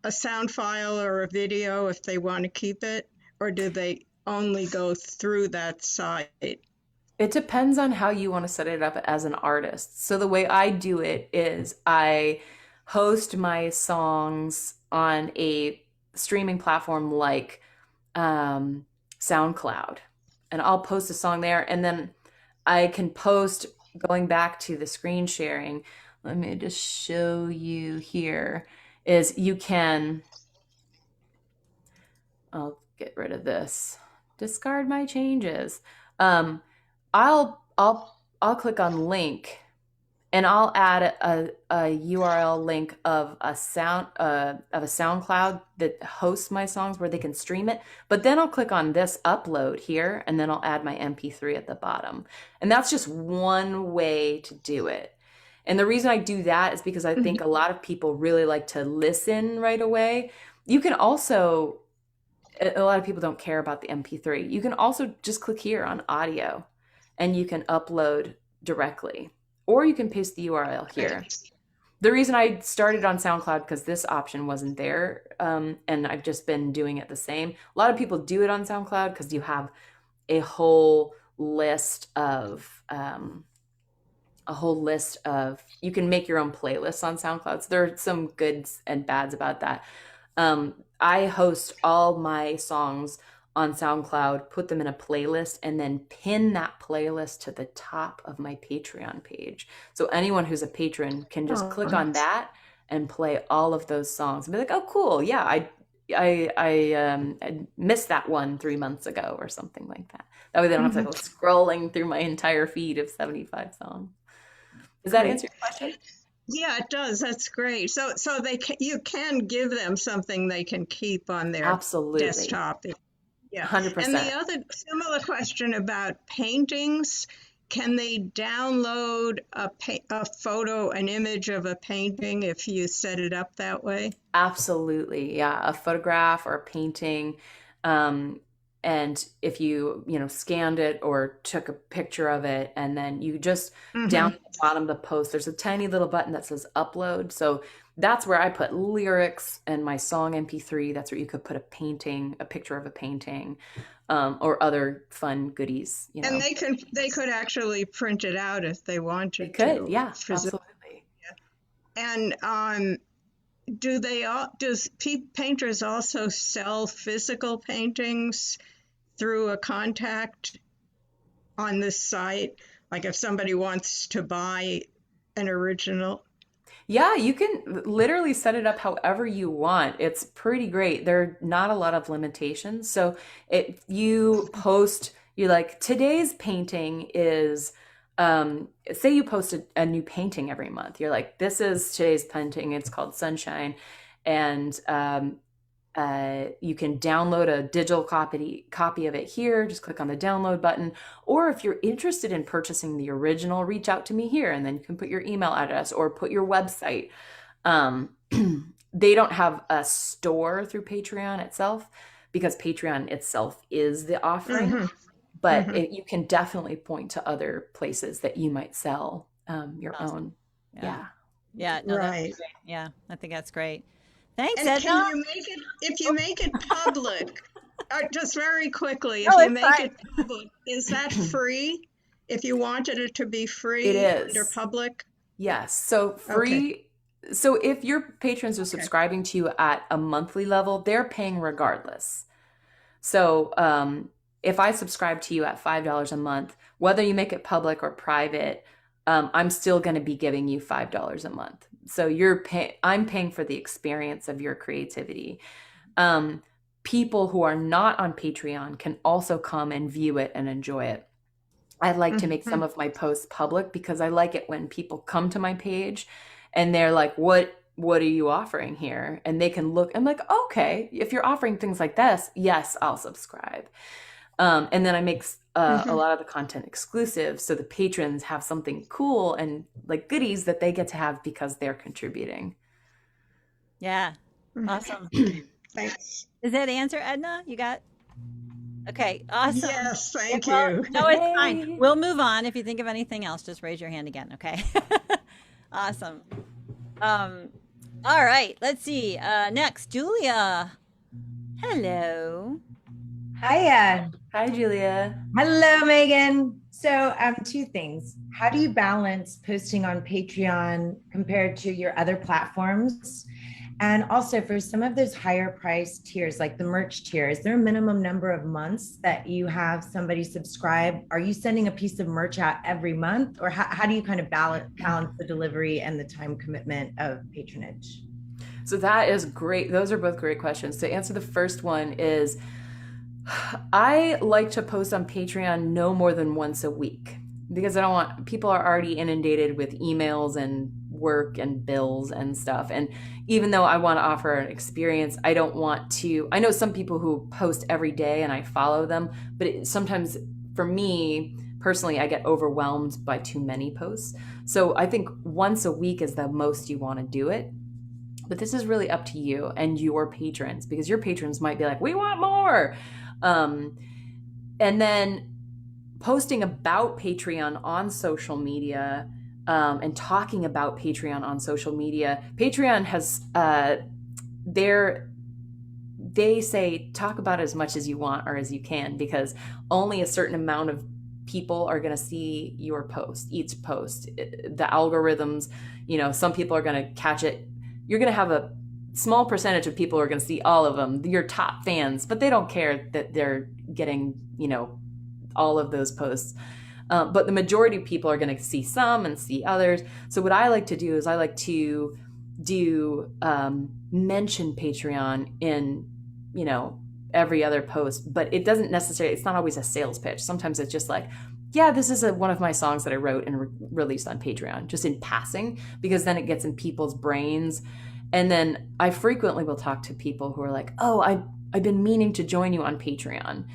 a sound file or a video if they want to keep it, or do they only go through that site? It depends on how you want to set it up as an artist. So the way I do it is I host my songs on a streaming platform like SoundCloud, and I'll post a song there, and then I can post, going back to the screen sharing, let me just show you here, is you can, I'll get rid of this, discard my changes. I'll click on link, and I'll add a URL link of a SoundCloud that hosts my songs where they can stream it. But then I'll click on this upload here, and then I'll add my MP3 at the bottom. And that's just one way to do it. And the reason I do that is because I think a lot of people really like to listen right away. You can also, a lot of people don't care about the MP3. You can also just click here on audio, and you can upload directly, or you can paste the URL here. The reason I started on SoundCloud because this option wasn't there, and I've just been doing it the same. A lot of people do it on SoundCloud because you have a whole list of you can make your own playlists on SoundCloud. So there are some goods and bads about that. I host all my songs on SoundCloud, put them in a playlist, and then pin that playlist to the top of my Patreon page. So anyone who's a patron can just click on that and play all of those songs and be like, oh, cool. Yeah, I missed that one 3 months ago or something like that. That way they don't have to go scrolling through my entire feed of 75 songs. Does that answer your question? Yeah, it does. That's great. So you can give them something they can keep on their Absolutely. desktop. Yeah. 100%. And the other similar question about paintings, can they download a photo, an image of a painting if you set it up that way? Absolutely. Yeah. A photograph or a painting. And if you scanned it or took a picture of it, and then you just down at the bottom of the post, there's a tiny little button that says upload. So that's where I put lyrics and my song MP3. That's where you could put a painting, a picture of a painting, or other fun goodies. And they could actually print it out if they wanted to. They could, yeah, absolutely. Yeah. And does painters also sell physical paintings through a contact on this site? Like if somebody wants to buy an original? Yeah, you can literally set it up however you want. It's pretty great. There are not a lot of limitations. So if you post, you're like, today's painting is, say you post a new painting every month. You're like, this is today's painting. It's called Sunshine. And you can download a digital copy of it here. Just click on the download button. Or if you're interested in purchasing the original, reach out to me here, and then you can put your email address or put your website. They don't have a store through Patreon itself because Patreon itself is the offering. But you can definitely point to other places that you might sell your own. Yeah. No, right. Yeah, I think that's great. Thanks, and Edna. Can you make it, if you make it public, just very quickly, if you make it public, is that free? If you wanted it to be free, it is under public? Yes. So free. Okay. So if your patrons are subscribing to you at a monthly level, they're paying regardless. So if I subscribe to you at $5 a month, whether you make it public or private, I'm still going to be giving you $5 a month. So I'm paying for the experience of your creativity. People who are not on Patreon can also come and view it and enjoy it. I like to make some of my posts public because I like it when people come to my page and they're like, what are you offering here? And they can look, I'm like, okay, if you're offering things like this, yes, I'll subscribe. And then I make a lot of the content exclusive, so the patrons have something cool and like goodies that they get to have because they're contributing. Yeah, awesome. Thanks. Does that answer, Edna? You got? Okay, awesome. Yes, thank you. No, it's fine. We'll move on. If you think of anything else, just raise your hand again, okay? Awesome. All right, let's see. Next, Julia. Hello. Hiya. Hi, Julia. Hello, Megan. So, two things. How do you balance posting on Patreon compared to your other platforms? And also for some of those higher price tiers, like the merch tier, is there a minimum number of months that you have somebody subscribe? Are you sending a piece of merch out every month? Or how do you kind of balance the delivery and the time commitment of patronage? So that is great. Those are both great questions. To answer the first one is, I like to post on Patreon no more than once a week because I don't want people are already inundated with emails and work and bills and stuff. And even though I want to offer an experience, I don't want to. I know some people who post every day and I follow them, but sometimes for me personally, I get overwhelmed by too many posts. So I think once a week is the most you want to do it. But this is really up to you and your patrons, because your patrons might be like, we want more. And then posting about Patreon on social media, and talking about Patreon on social media. Patreon has they say talk about as much as you want or as you can, because only a certain amount of people are going to see your post, each post. The algorithms, some people are going to catch it. You're going to have a small percentage of people who are going to see all of them, your top fans, but they don't care that they're getting, all of those posts. But the majority of people are going to see some and see others. So what I like to do is I like to mention Patreon in, every other post, but it doesn't necessarily, it's not always a sales pitch. Sometimes it's just like, yeah, this is one of my songs that I wrote and released on Patreon, just in passing, because then it gets in people's brains. And then I frequently will talk to people who are like, oh, I've been meaning to join you on Patreon.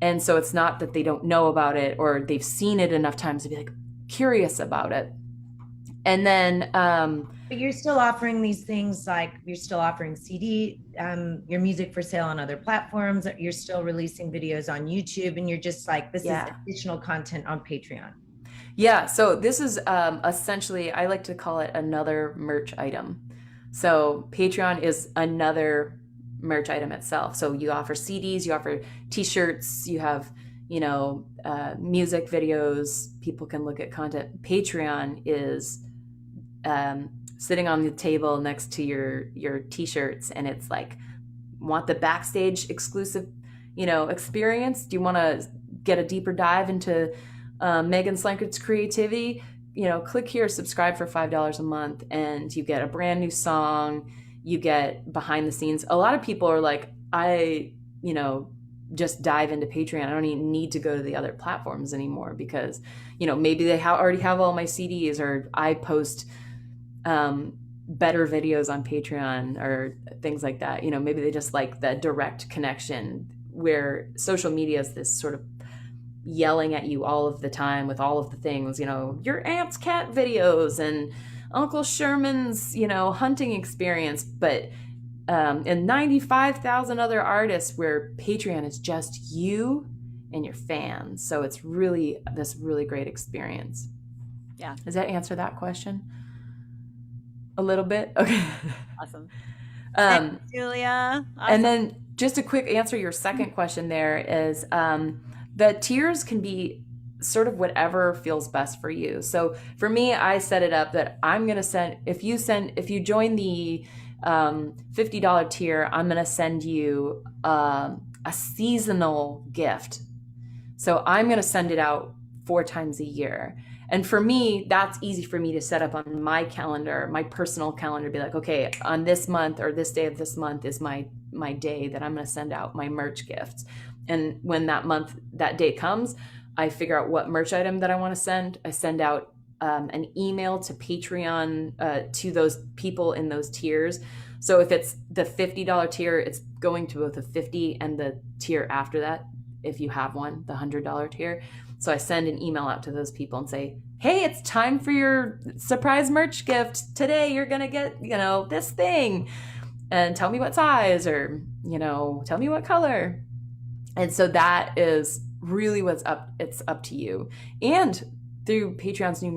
And so it's not that they don't know about it or they've seen it enough times to be like curious about it. And then, but you're still offering these things, like you're still offering CD, your music for sale on other platforms. You're still releasing videos on YouTube, and you're just like, this is additional content on Patreon. Yeah. So this is essentially, I like to call it another merch item. So Patreon is another merch item itself. So you offer CDs, you offer t-shirts, you have, music videos, people can look at content. Patreon is sitting on the table next to your t-shirts, and it's like, want the backstage exclusive, experience? Do you want to get a deeper dive into Megan Slankard's creativity? Click here, subscribe for $5 a month, and you get a brand new song. You get behind the scenes. A lot of people are like, I just dive into Patreon. I don't even need to go to the other platforms anymore, because maybe they already have all my CDs, or I post better videos on Patreon or things like that. Maybe they just like the direct connection, where social media is this sort of yelling at you all of the time with all of the things, your aunt's cat videos and Uncle Sherman's, hunting experience, but and 95,000 other artists, where Patreon is just you and your fans. So it's really this really great experience. Yeah. Does that answer that question? A little bit? Okay. Awesome. Thanks, Julia. Awesome. And then just a quick answer, your second question there is the tiers can be sort of whatever feels best for you. So for me, I set it up that I'm going to send, if you join the $50 tier, I'm going to send you a seasonal gift. So I'm going to send it out 4 times a year. And for me, that's easy for me to set up on my calendar, my personal calendar, be like, okay, on this month or this day of this month is my day that I'm going to send out my merch gifts. And when that day comes, I figure out what merch item that I want to send. I send out an email to Patreon to those people in those tiers. So if it's the $50 tier, it's going to both the $50 and the tier after that, if you have one, the $100 tier. So I send an email out to those people and say, hey, it's time for your surprise merch gift. Today you're going to get, this thing, and tell me what size, or, tell me what color. And so that is really it's up to you. And through Patreon's new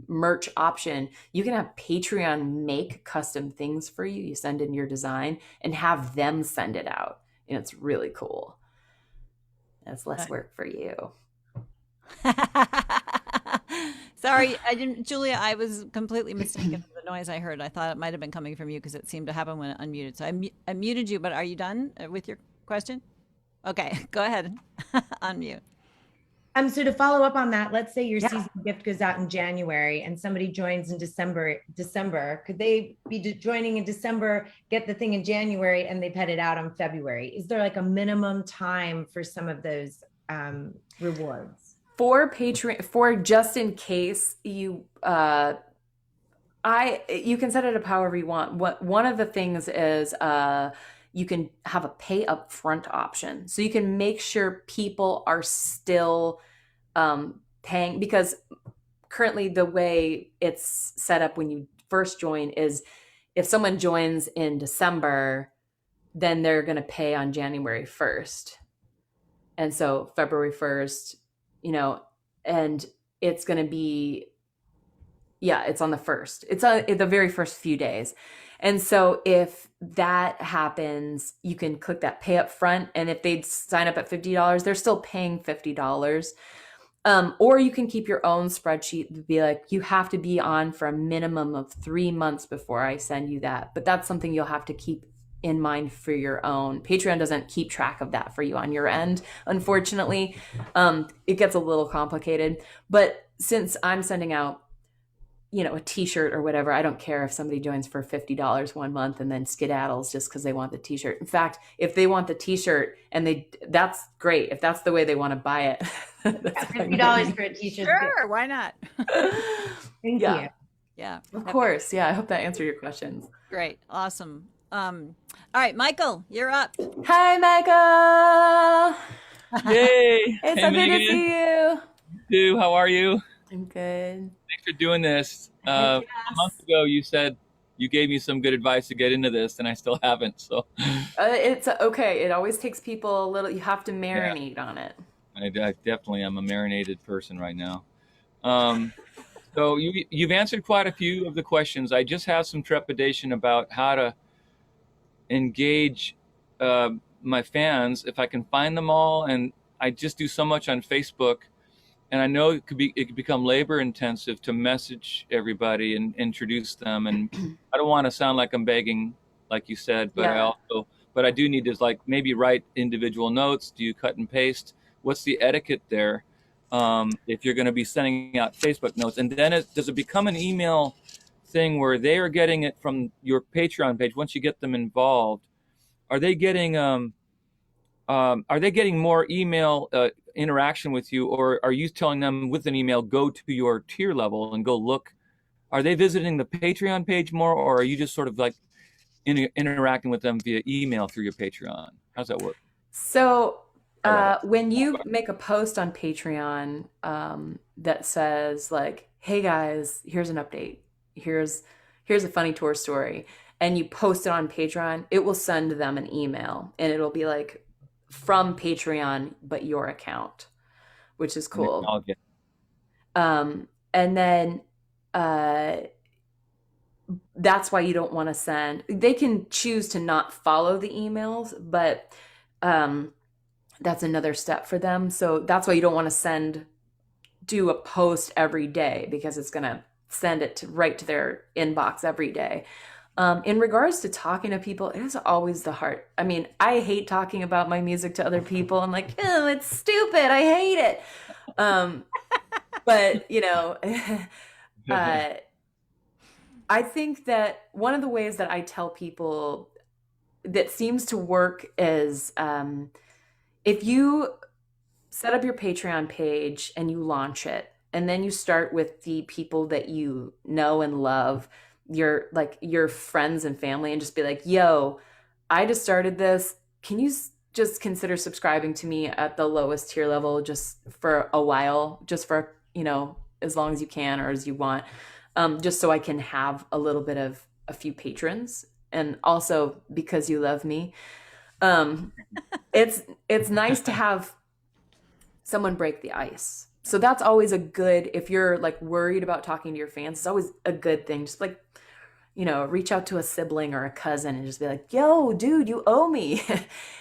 merch option, you can have Patreon make custom things for you. You send in your design and have them send it out. And it's really cool. That's less work for you. Sorry, Julia, I was completely mistaken for the noise I heard. I thought it might have been coming from you, because it seemed to happen when it unmuted. So I muted you, but are you done with your question? Okay, go ahead. Unmute. So to follow up on that, let's say your Yeah. season gift goes out in January and somebody joins in December, could they be joining in December, get the thing in January, and they pet it out on February? Is there like a minimum time for some of those rewards? For Patreon, for just in case you you can set it up however you want. One of the things is you can have a pay up front option. So you can make sure people are still paying, because currently the way it's set up when you first join is if someone joins in December, then they're going to pay on January 1st. And so February 1st, and it's going to be, it's on the 1st. It's the very first few days. And so if that happens, you can click that pay up front. And if they sign up at $50, they're still paying $50. Or you can keep your own spreadsheet to be like, you have to be on for a minimum of 3 months before I send you that. But that's something you'll have to keep in mind for your own. Patreon doesn't keep track of that for you on your end, unfortunately. It gets a little complicated. But since I'm sending out a t-shirt or whatever, I don't care if somebody joins for $50 one month and then skedaddles just because they want the t-shirt. In fact, if they want the t-shirt and that's great. If that's the way they want to buy it. $50 for a t-shirt. Sure, why not? Thank you. Yeah. Of course. Yeah, I hope that answered your questions. Great. Awesome. All right, Michael, you're up. Hi, Michael. Yay! It's Hey, so good to Megan. see you. Sue, how are you? I'm good. Thanks for doing this. A month ago, you said you gave me some good advice to get into this, and I still haven't. So It's okay. It always takes people a little, you have to marinate on it. I definitely am a marinated person right now. So you've answered quite a few of the questions. I just have some trepidation about how to engage my fans if I can find them all, and I just do so much on Facebook. And I know it could become labor intensive to message everybody and introduce them. And I don't want to sound like I'm begging, like you said, but I do need to maybe write individual notes. Do you cut and paste? What's the etiquette there? If you're going to be sending out Facebook notes, and then does it become an email thing where they are getting it from your Patreon page? Once you get them involved, are they getting more email interaction with you, or are you telling them with an email, go to your tier level and go look? Are they visiting the Patreon page more, or are you just sort of like interacting with them via email through your Patreon? How's that work? So when you make a post on Patreon that says like, hey guys, here's an update. Here's a funny tour story. And you post it on Patreon, it will send them an email and it'll be like, from Patreon, but your account, which is cool. And then that's why you don't want to send. They can choose to not follow the emails, but that's another step for them. So that's why you don't want to do a post every day, because it's going to send it right to their inbox every day. In regards to talking to people, it is always the heart. I mean, I hate talking about my music to other people. I'm like, oh, it's stupid. I hate it. But, I think that one of the ways that I tell people that seems to work is if you set up your Patreon page and you launch it, and then you start with the people that you know and love, your friends and family, and just be like, yo, I just started this. Can you just consider subscribing to me at the lowest tier level just for a while, just for, as long as you can or as you want, just so I can have a little bit of a few patrons. And also because you love me, it's nice to have someone break the ice. So that's always a good, if you're like worried about talking to your fans, it's always a good thing. Just like, reach out to a sibling or a cousin and just be like, yo, dude, you owe me.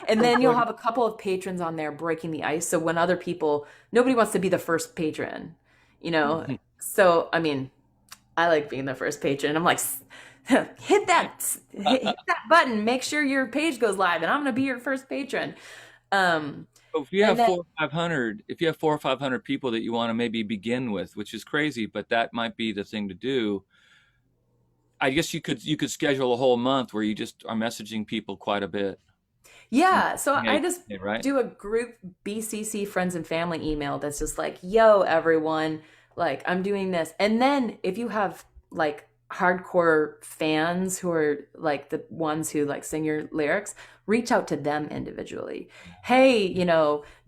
And then you'll have a couple of patrons on there breaking the ice. So when other people, nobody wants to be the first patron, So, I mean, I like being the first patron. I'm like, hit that button, make sure your page goes live and I'm going to be your first patron. If you have And then, 400 or 500, if you have 400 or 500 people that you want to maybe begin with, which is crazy, but that might be the thing to do. I guess you could schedule a whole month where you just are messaging people quite a bit. yeah, so Yeah, I just right. do a group BCC friends and family email that's just like, yo, everyone, like I'm doing this. And then if you have like hardcore fans who are like the ones who like sing your lyrics, reach out to them individually. Hey,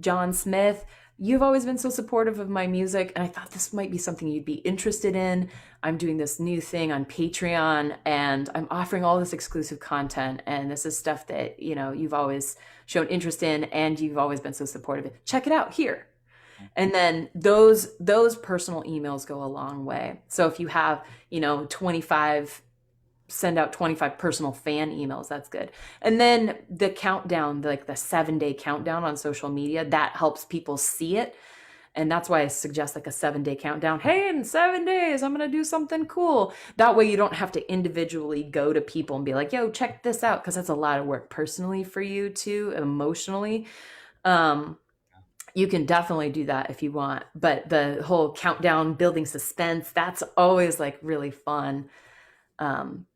John Smith, you've always been so supportive of my music, and I thought this might be something you'd be interested in. I'm doing this new thing on Patreon, and I'm offering all this exclusive content, and this is stuff that, you've always shown interest in, and you've always been so supportive. Check it out here. And then those personal emails go a long way. So if you have, 25, send out 25 personal fan emails, that's good. And then the countdown, like the 7-day countdown on social media, that helps people see it. And that's why I suggest like a 7-day countdown. Hey, in 7 days, I'm going to do something cool. That way you don't have to individually go to people and be like, yo, check this out. Cause that's a lot of work personally for you too, emotionally. You can definitely do that if you want, but the whole countdown, building suspense, that's always like really fun. I'm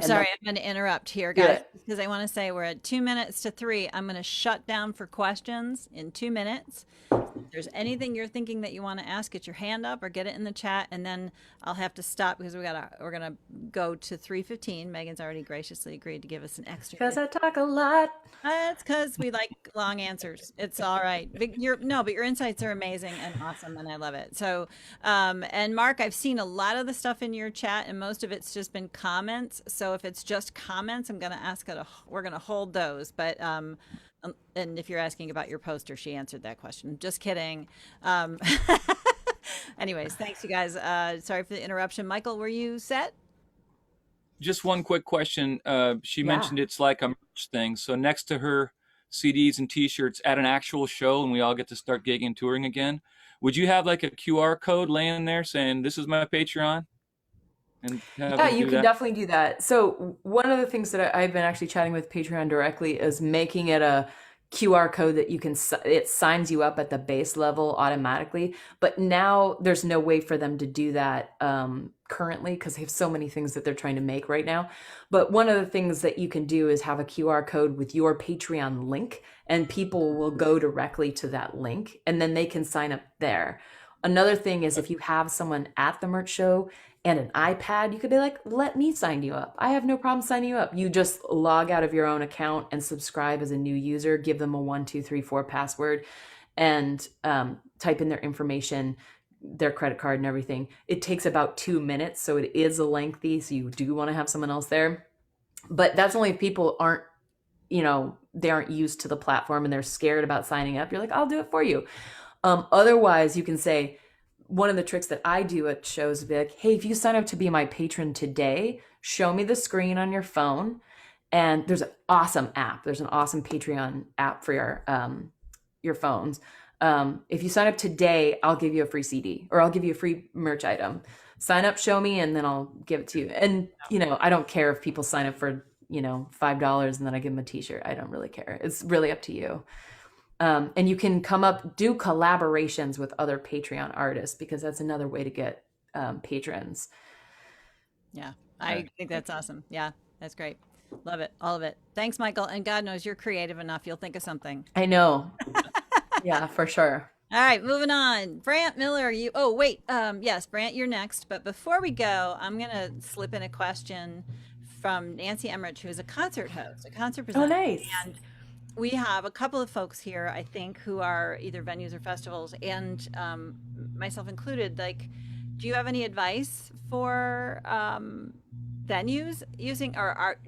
sorry, I'm going to interrupt here, guys, because I want to say we're at 2 minutes to 3. I'm going to shut down for questions in 2 minutes. If there's anything you're thinking that you want to ask, get your hand up or get it in the chat, and then I'll have to stop because we're going to go to 3:15. Megan's already graciously agreed to give us an extra. Because I talk a lot. That's because we like long answers. It's all right. But your insights are amazing and awesome, and I love it. So, and Mark, I've seen a lot of the stuff in your chat, and most of it's just been comments. So if it's just comments, we're going to hold those. But and if you're asking about your poster, she answered that question. Just kidding. Anyways, thanks you guys. Sorry for the interruption. Michael, were you set? Just one quick question. She mentioned it's like a merch thing. So next to her CDs and T-shirts at an actual show, and we all get to start gigging and touring again, would you have like a QR code laying there saying, this is my Patreon? And yeah, you can definitely do that. So one of the things that I've been actually chatting with Patreon directly is making it a QR code that it signs you up at the base level automatically. But now there's no way for them to do that currently because they have so many things that they're trying to make right now. But one of the things that you can do is have a QR code with your Patreon link, and people will go directly to that link and then they can sign up there. Another thing is if you have someone at the merch show and an iPad, you could be like, let me sign you up. I have no problem signing you up. You just log out of your own account and subscribe as a new user, give them a 1, 2, 3, 4 password, and type in their information, their credit card and everything. It takes about 2 minutes, so it is lengthy, so you do want to have someone else there. But that's only if people aren't, they aren't used to the platform and they're scared about signing up. You're like, I'll do it for you. Otherwise, you can say, one of the tricks that I do at shows is be like, hey, if you sign up to be my patron today, show me the screen on your phone. And there's an awesome app. There's an awesome Patreon app for your phones. If you sign up today, I'll give you a free CD or I'll give you a free merch item. Sign up, show me, and then I'll give it to you. And, I don't care if people sign up for, $5 and then I give them a t-shirt. I don't really care. It's really up to you. And you can do collaborations with other Patreon artists because that's another way to get patrons. Yeah, I think that's awesome. Yeah, that's great. Love it. All of it. Thanks, Michael. And God knows you're creative enough. You'll think of something. I know. Yeah, for sure. All right, moving on. Brant Miller, yes, Brant, you're next. But before we go, I'm going to slip in a question from Nancy Emmerich, who is a concert host, a concert presenter. Oh, nice. And we have a couple of folks here, I think, who are either venues or festivals, and myself included. Like, do you have any advice for venues using,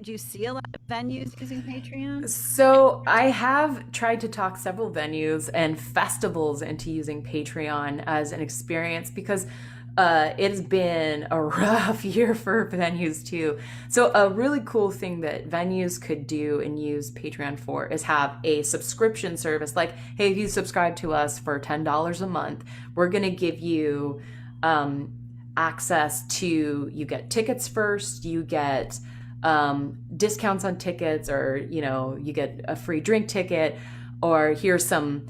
do you see a lot of venues using Patreon? So I have tried to talk several venues and festivals into using Patreon as an experience because it's been a rough year for venues too. So a really cool thing that venues could do and use Patreon for is have a subscription service. Like, hey, if you subscribe to us for $10 a month, we're going to give you access to, you get tickets first, you get discounts on tickets, or, you get a free drink ticket, or here's some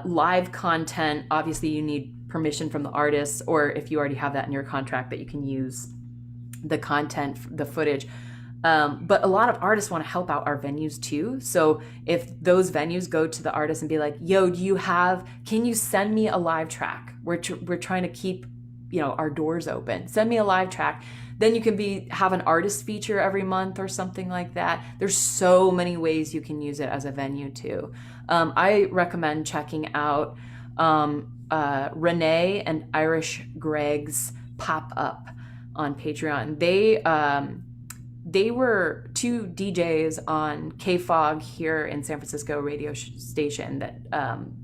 live content, obviously you need permission from the artist, or if you already have that in your contract that you can use the content, the footage. But a lot of artists want to help out our venues too. So if those venues go to the artist and be like, yo, can you send me a live track? We're trying to keep, our doors open. Send me a live track. Then you can have an artist feature every month or something like that. There's so many ways you can use it as a venue too. I recommend checking out Renee and Irish Greg's pop-up on Patreon. They were two DJs on KFOG here in San Francisco radio station that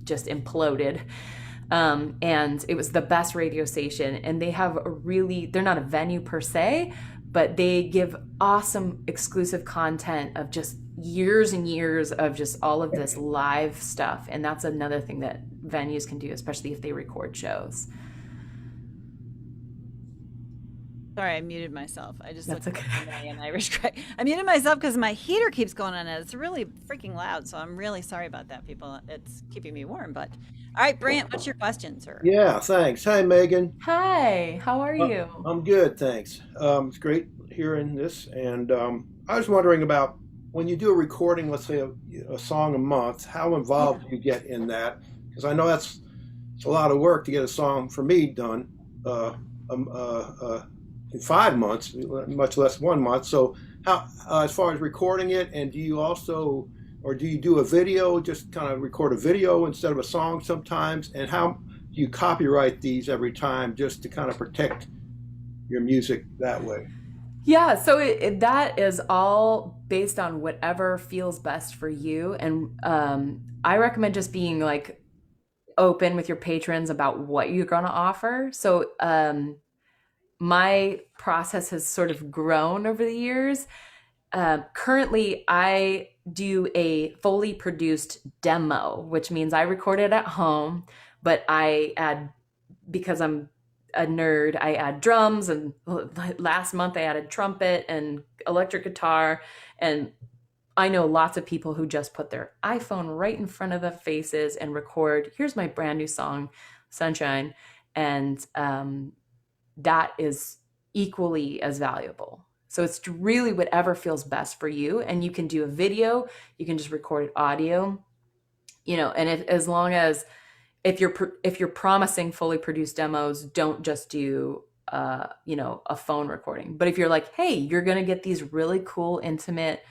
just imploded. And it was the best radio station. And they have they're not a venue per se, but they give awesome exclusive content of just years and years of just all of this live stuff. And that's another thing that venues can do, especially if they record shows. Sorry, I muted myself. I just That's looked okay. at Renee and Irish Greg. I muted myself because my heater keeps going on and it's really freaking loud. So I'm really sorry about that, people. It's keeping me warm. But all right, Brant, what's your question, sir? Yeah, thanks. Hi, Megan. Hi, how are you? I'm good, thanks. It's great hearing this. And I was wondering about when you do a recording, let's say a song a month, how involved do you get in that? Because I know it's a lot of work to get a song for me done in 5 months, much less 1 month. So how, as far as recording it, and do you also, or do you do a video, just kind of record a video instead of a song sometimes? And how do you copyright these every time just to kind of protect your music that way? Yeah, so that is all based on whatever feels best for you. And I recommend just being like open with your patrons about what you're going to offer. So my process has sort of grown over the years. Currently, I do a fully produced demo, which means I record it at home, but I add, because I'm a nerd, I add drums, and last month I added trumpet and electric guitar. And I know lots of people who just put their iPhone right in front of their faces and record, here's my brand new song, Sunshine. And that is equally as valuable. So it's really whatever feels best for you. And you can do a video, you can just record audio, and as long as, if you're promising fully produced demos, don't just do a phone recording. But if you're like, hey, you're going to get these really cool, intimate,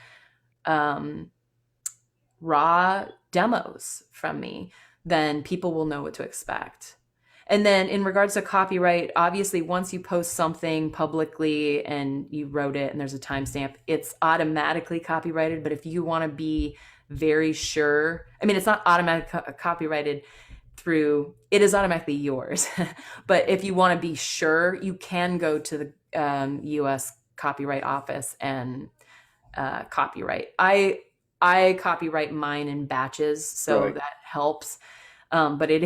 raw demos from me, then people will know what to expect. And then in regards to copyright, obviously, once you post something publicly and you wrote it and there's a timestamp, it's automatically copyrighted. But if you want to be very sure, it's not automatically copyrighted it is automatically yours. But if you want to be sure, you can go to the US Copyright Office and copyright. I copyright mine in batches, so right. That helps. But it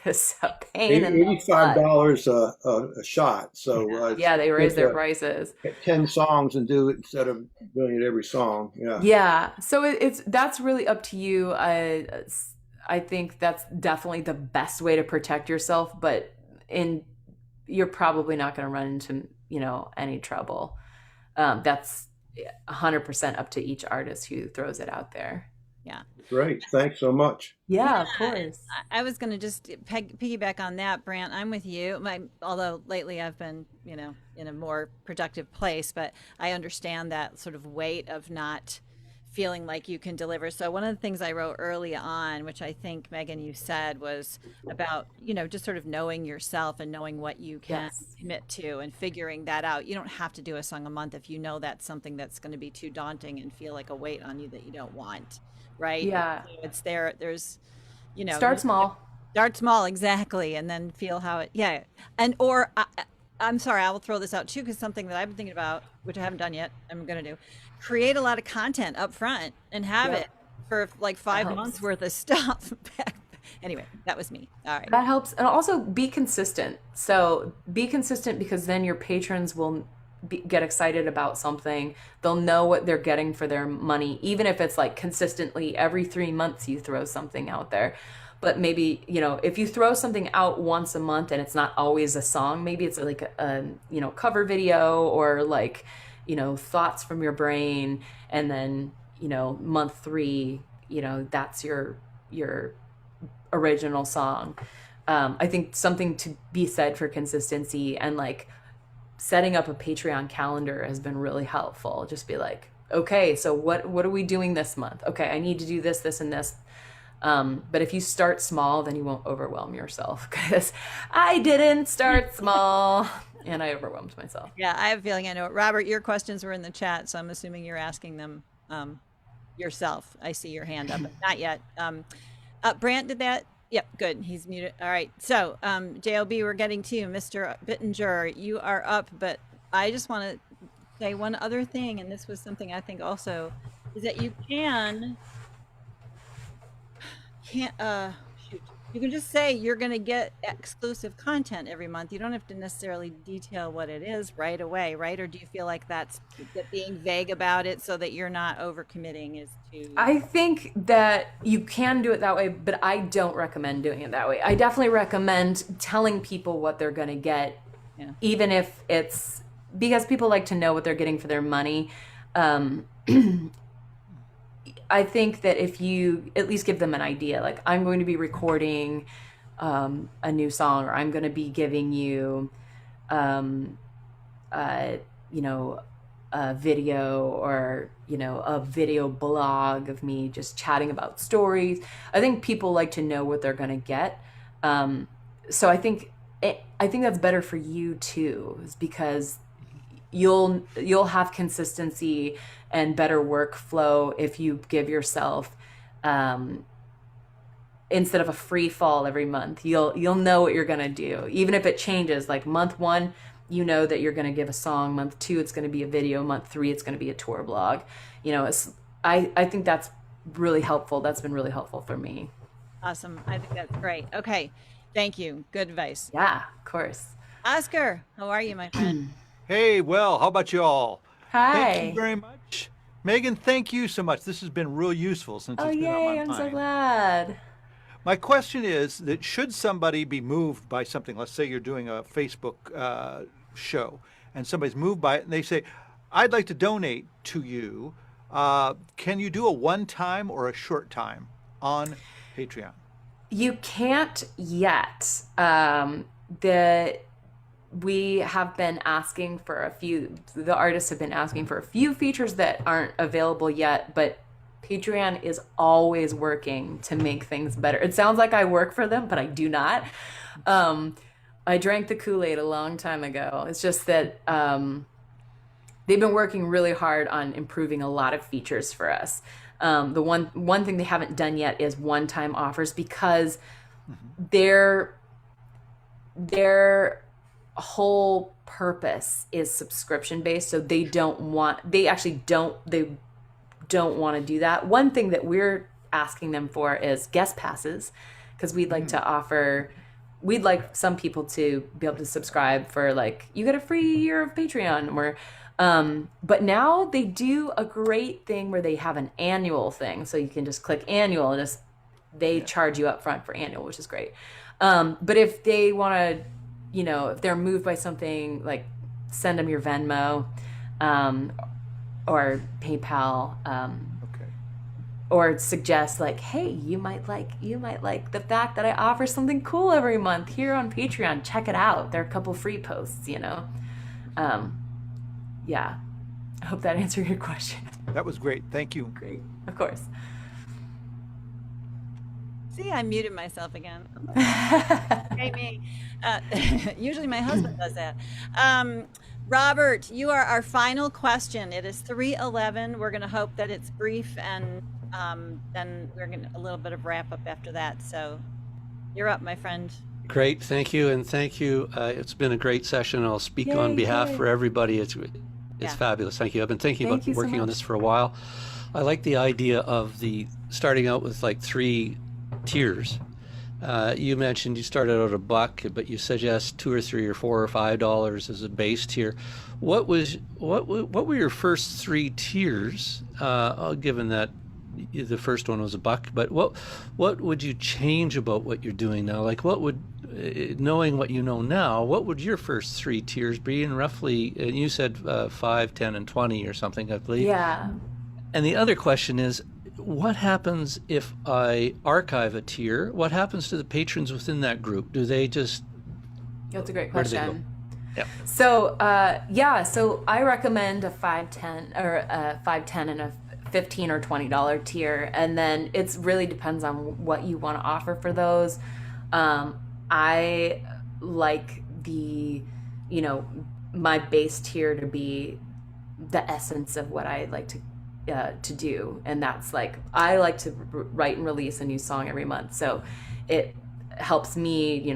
is a pain. $85 a shot. So yeah, they raised their prices. 10 songs and do it instead of doing it every song. Yeah. Yeah. So that's really up to you. I think that's definitely the best way to protect yourself, but you're probably not going to run into, any trouble. That's 100% up to each artist who throws it out there. Yeah. Great. Thanks so much. Yeah, of course. I was going to just piggyback on that, Brant. I'm with you. Although lately I've been, in a more productive place, but I understand that sort of weight of not feeling like you can deliver. So one of the things I wrote early on, which I think, Megan, you said, was about, just sort of knowing yourself and knowing what you can commit to and figuring that out. You don't have to do a song a month if you know that's something that's going to be too daunting and feel like a weight on you that you don't want. Right? Yeah. So it's there's, start small. Start small, exactly. And then feel how it, yeah. I'm sorry, I will throw this out too, because something that I've been thinking about, which I haven't done yet, I'm going to do, create a lot of content up front and have it for like 5 months worth of stuff. Anyway, that was me. All right. That helps. And also be consistent. So be consistent, because then your patrons will get excited about something. They'll know what they're getting for their money, even if it's like consistently every 3 months you throw something out there. but maybe, you know, if you throw something out once a month and it's not always a song, maybe it's like a you know, cover video, or like, you know, thoughts from your brain, and then, you know, month 3, you know, that's your original song. I think something to be said for consistency, and like setting up a Patreon calendar has been really helpful. Just be like, okay, so what are we doing this month? Okay, I need to do this, this, and this. But if you start small, then you won't overwhelm yourself, because I didn't start small and I overwhelmed myself. Yeah, I have a feeling I know it. Robert, your questions were in the chat, so I'm assuming you're asking them yourself. I see your hand up. Not yet. Brant did that. Yep, good. He's muted. All right. So, JLB, we're getting to you. Mr. Bittinger, you are up, but I just want to say one other thing, and this was something I think also, is that you can just say you're going to get exclusive content every month. You don't have to necessarily detail what it is right away, right? Or do you feel like that being vague about it so that you're not overcommitting is too... I think that you can do it that way, but I don't recommend doing it that way. I definitely recommend telling people what they're going to get, even if it's because people like to know what they're getting for their money. I think that if you at least give them an idea, like, I'm going to be recording a new song, or I'm going to be giving you, you know, a video, or, you know, a video blog of me just chatting about stories. I think people like to know what they're going to get. So I think that's better for you too, is because you'll have consistency and better workflow if you give yourself, instead of a free fall every month, you'll know what you're going to do. Even if it changes, like month 1, you know that you're going to give a song. Month 2, it's going to be a video. Month 3, it's going to be a tour blog. You know, I think that's really helpful. That's been really helpful for me. Awesome. I think that's great. Okay. Thank you. Good advice. Yeah, of course. Oscar, how are you, my friend? Hey, well, how about you all? Hi. Thank you very much. Megan, thank you so much. This has been real useful since it's been on my yay, I'm mind. so glad. My question is that should somebody be moved by something, let's say you're doing a Facebook show, and somebody's moved by it, and they say, I'd like to donate to you. Can you do a one-time or a short time on Patreon? You can't yet. We have been asking for the artists have been asking for a few features that aren't available yet, but Patreon is always working to make things better. It sounds like I work for them, but I do not. I drank the Kool-Aid a long time ago. It's just that they've been working really hard on improving a lot of features for us. The one thing they haven't done yet is one-time offers, because their whole purpose is subscription based, so they don't want to do that. One thing that we're asking them for is guest passes, because we'd like some people to be able to subscribe for, like, you get a free year of Patreon, or but now they do a great thing where they have an annual thing, so you can just click annual and they charge you up front for annual, which is great. But if they want to, you know, if they're moved by something, like, send them your Venmo, or PayPal, or suggest, like, hey, you might like the fact that I offer something cool every month here on Patreon. Check it out. There are a couple free posts, you know. Yeah, I hope that answered your question. That was great. Thank you. Great, of course. See, I muted myself again. Okay, me. Usually my husband does that. Robert, you are our final question. It is 3:11. We're going to hope that it's brief, and then we're going to a little bit of wrap up after that. So you're up, my friend. Great, thank you, and thank you. It's been a great session. I'll speak on behalf for everybody. It's fabulous. Thank you. I've been thinking about working on this for a while. I like the idea of starting out with like 3 tiers. You mentioned you started out $1, but you suggest $2 or $3 or $4 or $5 as a base tier. What were your first 3 tiers? Given that the first one was $1, but what would you change about what you're doing now? Like, what would, knowing what you know now, what would your first 3 tiers be? And roughly, and you said 5, 10, and 20 or something, I believe. Yeah. And the other question is, what happens if I archive a tier? What happens to the patrons within that group? Do they just... That's a great Where do they question. go? Yeah. So, so I recommend a 5, 10, or a 5, 10, and a $15 or $20 tier, and then it really depends on what you want to offer for those. I like the, my base tier to be the essence of what I like to do, and that's like I like to write and release a new song every month, so it helps me,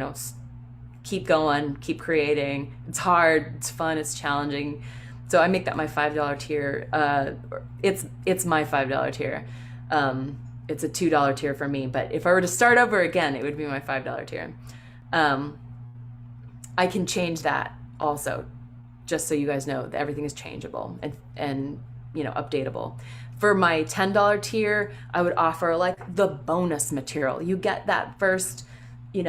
keep going, keep creating. It's hard, it's fun, it's challenging. So I make that my $5 tier. It's my $5 tier. It's a $2 tier for me, but if I were to start over again, it would be my $5 tier. I can change that also, just so you guys know that everything is changeable and updatable. For my $10 tier, I would offer like the bonus material. You get that first, you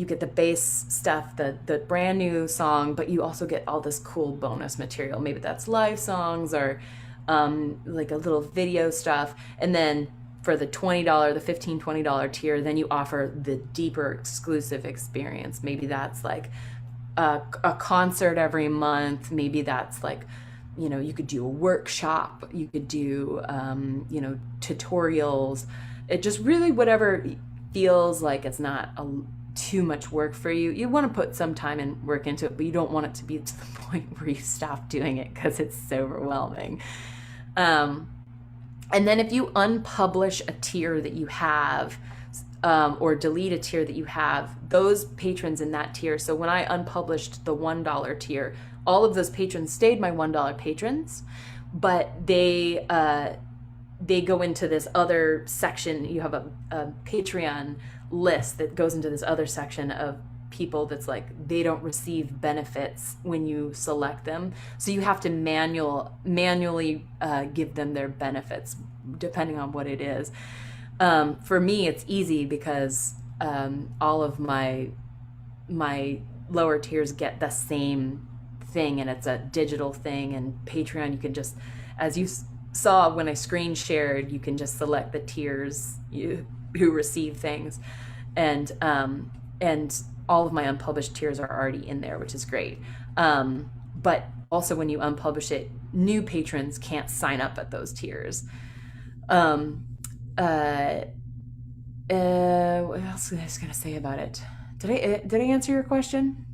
get the base stuff, the brand new song, but you also get all this cool bonus material. Maybe that's live songs or like a little video stuff. And then for the $20, the $15, $20 tier, then you offer the deeper exclusive experience. Maybe that's like a concert every month. Maybe that's like, you could do a workshop. You could do, tutorials. It just really whatever feels like it's not too much work for you. You want to put some time and work into it, but you don't want it to be to the point where you stop doing it because it's so overwhelming. And then if you unpublish a tier that you have, or delete a tier that you have, those patrons in that tier, so when I unpublished the $1 tier, all of those patrons stayed my $1 patrons, but they go into this other section. You have a Patreon list that goes into this other section of people that's like they don't receive benefits when you select them, so you have to manually give them their benefits depending on what it is. For me it's easy because all of my lower tiers get the same thing, and it's a digital thing, and Patreon you can just, as you saw when I screen shared, you can just select the tiers who receive things, and all of my unpublished tiers are already in there, which is great. But also when you unpublish it, new patrons can't sign up at those tiers. What else was I just gonna say about it? Did I answer your question?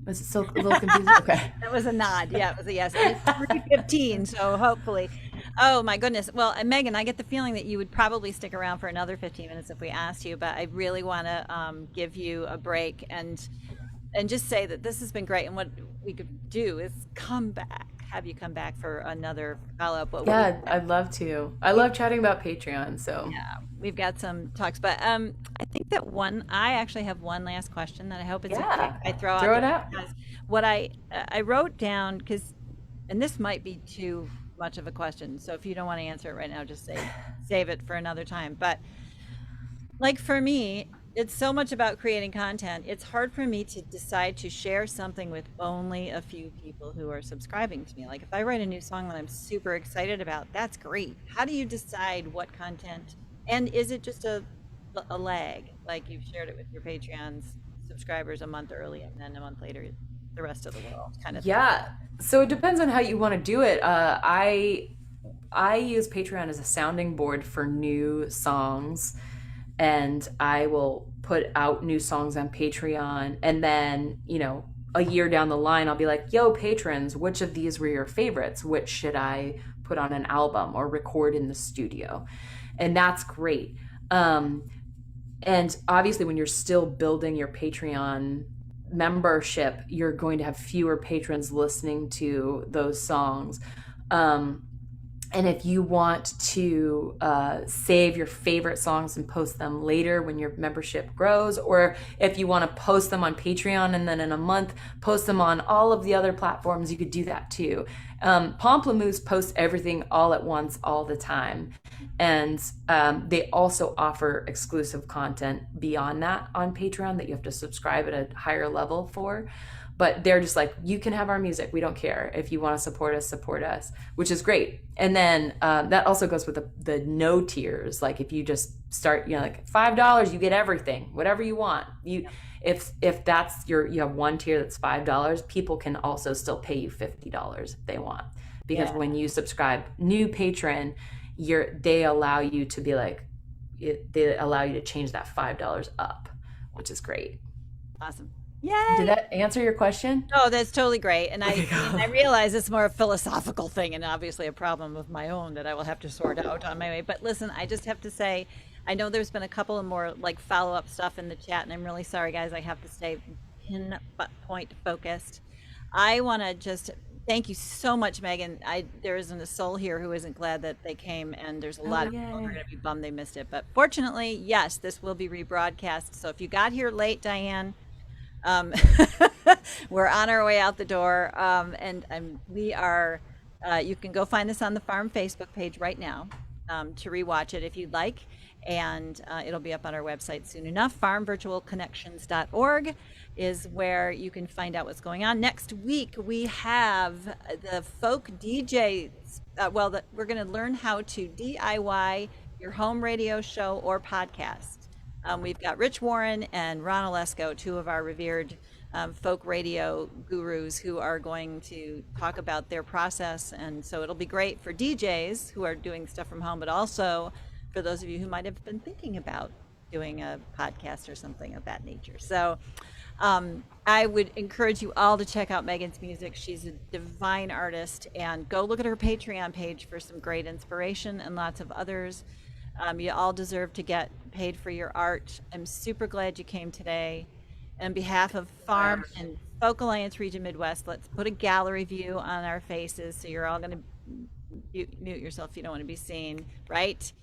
Was it still a little confusing? Okay. That was a nod. Yeah, it was a yes. It's 3:15, so hopefully. Oh my goodness. Well, Megan, I get the feeling that you would probably stick around for another 15 minutes if we asked you, but I really want to give you a break and just say that this has been great, and what we could do is have you come back for another follow-up. Yeah, I'd love to. I love chatting about Patreon, so. Yeah, we've got some talks, but I think that I actually have one last question that I hope it's okay. I throw it out. What I wrote down, and this might be too much of a question, so if you don't want to answer it right now, just save it for another time. But like for me, it's so much about creating content. It's hard for me to decide to share something with only a few people who are subscribing to me. Like if I write a new song that I'm super excited about, that's great. How do you decide what content? And is it just a lag? Like you've shared it with your Patreon's subscribers a month early, and then a month later, the rest of the world kind of yeah thing. So it depends on how you want to do it. I use Patreon as a sounding board for new songs, and I will put out new songs on Patreon, and then a year down the line I'll be like, yo patrons, which of these were your favorites? Which should I put on an album or record in the studio? And that's great. And obviously when you're still building your Patreon membership, you're going to have fewer patrons listening to those songs. And if you want to save your favorite songs and post them later when your membership grows, or if you want to post them on Patreon and then in a month post them on all of the other platforms, you could do that too. Pomplamoose posts everything all at once, all the time. And they also offer exclusive content beyond that on Patreon that you have to subscribe at a higher level for. But they're just like, you can have our music. We don't care. If you want to support us, which is great. And then that also goes with the no tiers. Like if you just start, like $5, you get everything, whatever you want. If that's you have one tier that's $5, people can also still pay you $50 if they want. Because when you subscribe, new patron, they allow you to be like, they allow you to change that $5 up, which is great. Awesome. Yay! Did that answer your question? Oh, that's totally great. And I realize it's more a philosophical thing and obviously a problem of my own that I will have to sort out on my way. But listen, I just have to say, I know there's been a couple of more like follow-up stuff in the chat, and I'm really sorry, guys. I have to stay pinpoint focused. I want to just thank you so much, Megan. There isn't a soul here who isn't glad that they came, and there's a lot of people who are going to be bummed they missed it. But fortunately, yes, this will be rebroadcast. So if you got here late, Diane, we're on our way out the door, and we are. You can go find this on the Farm Facebook page right now to rewatch it if you'd like, and it'll be up on our website soon enough. farmvirtualconnections.org is where you can find out what's going on. Next week we have the folk DJs. We're going to learn how to DIY your home radio show or podcast. We've got Rich Warren and Ron Olesko, two of our revered folk radio gurus, who are going to talk about their process. And so it'll be great for DJs who are doing stuff from home, but also for those of you who might have been thinking about doing a podcast or something of that nature. So I would encourage you all to check out Megan's music. She's a divine artist, and go look at her Patreon page for some great inspiration and lots of others. You all deserve to get paid for your art. I'm super glad you came today. On behalf of Farm and Folk Alliance Region Midwest, let's put a gallery view on our faces so you're all going to mute yourself if you don't want to be seen, right?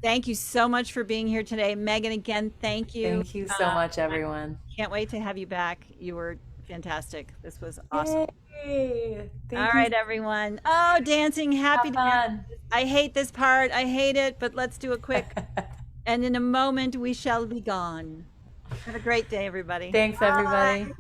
Thank you so much for being here today. Megan, again, thank you. Thank you so much, everyone. Can't wait to have you back. You were fantastic. This was awesome. Yay. All right, everyone. Oh, dancing, happy dance. I hate this part. I hate it, but let's do it quick. And in a moment, we shall be gone. Have a great day, everybody. Thanks, everybody. Bye.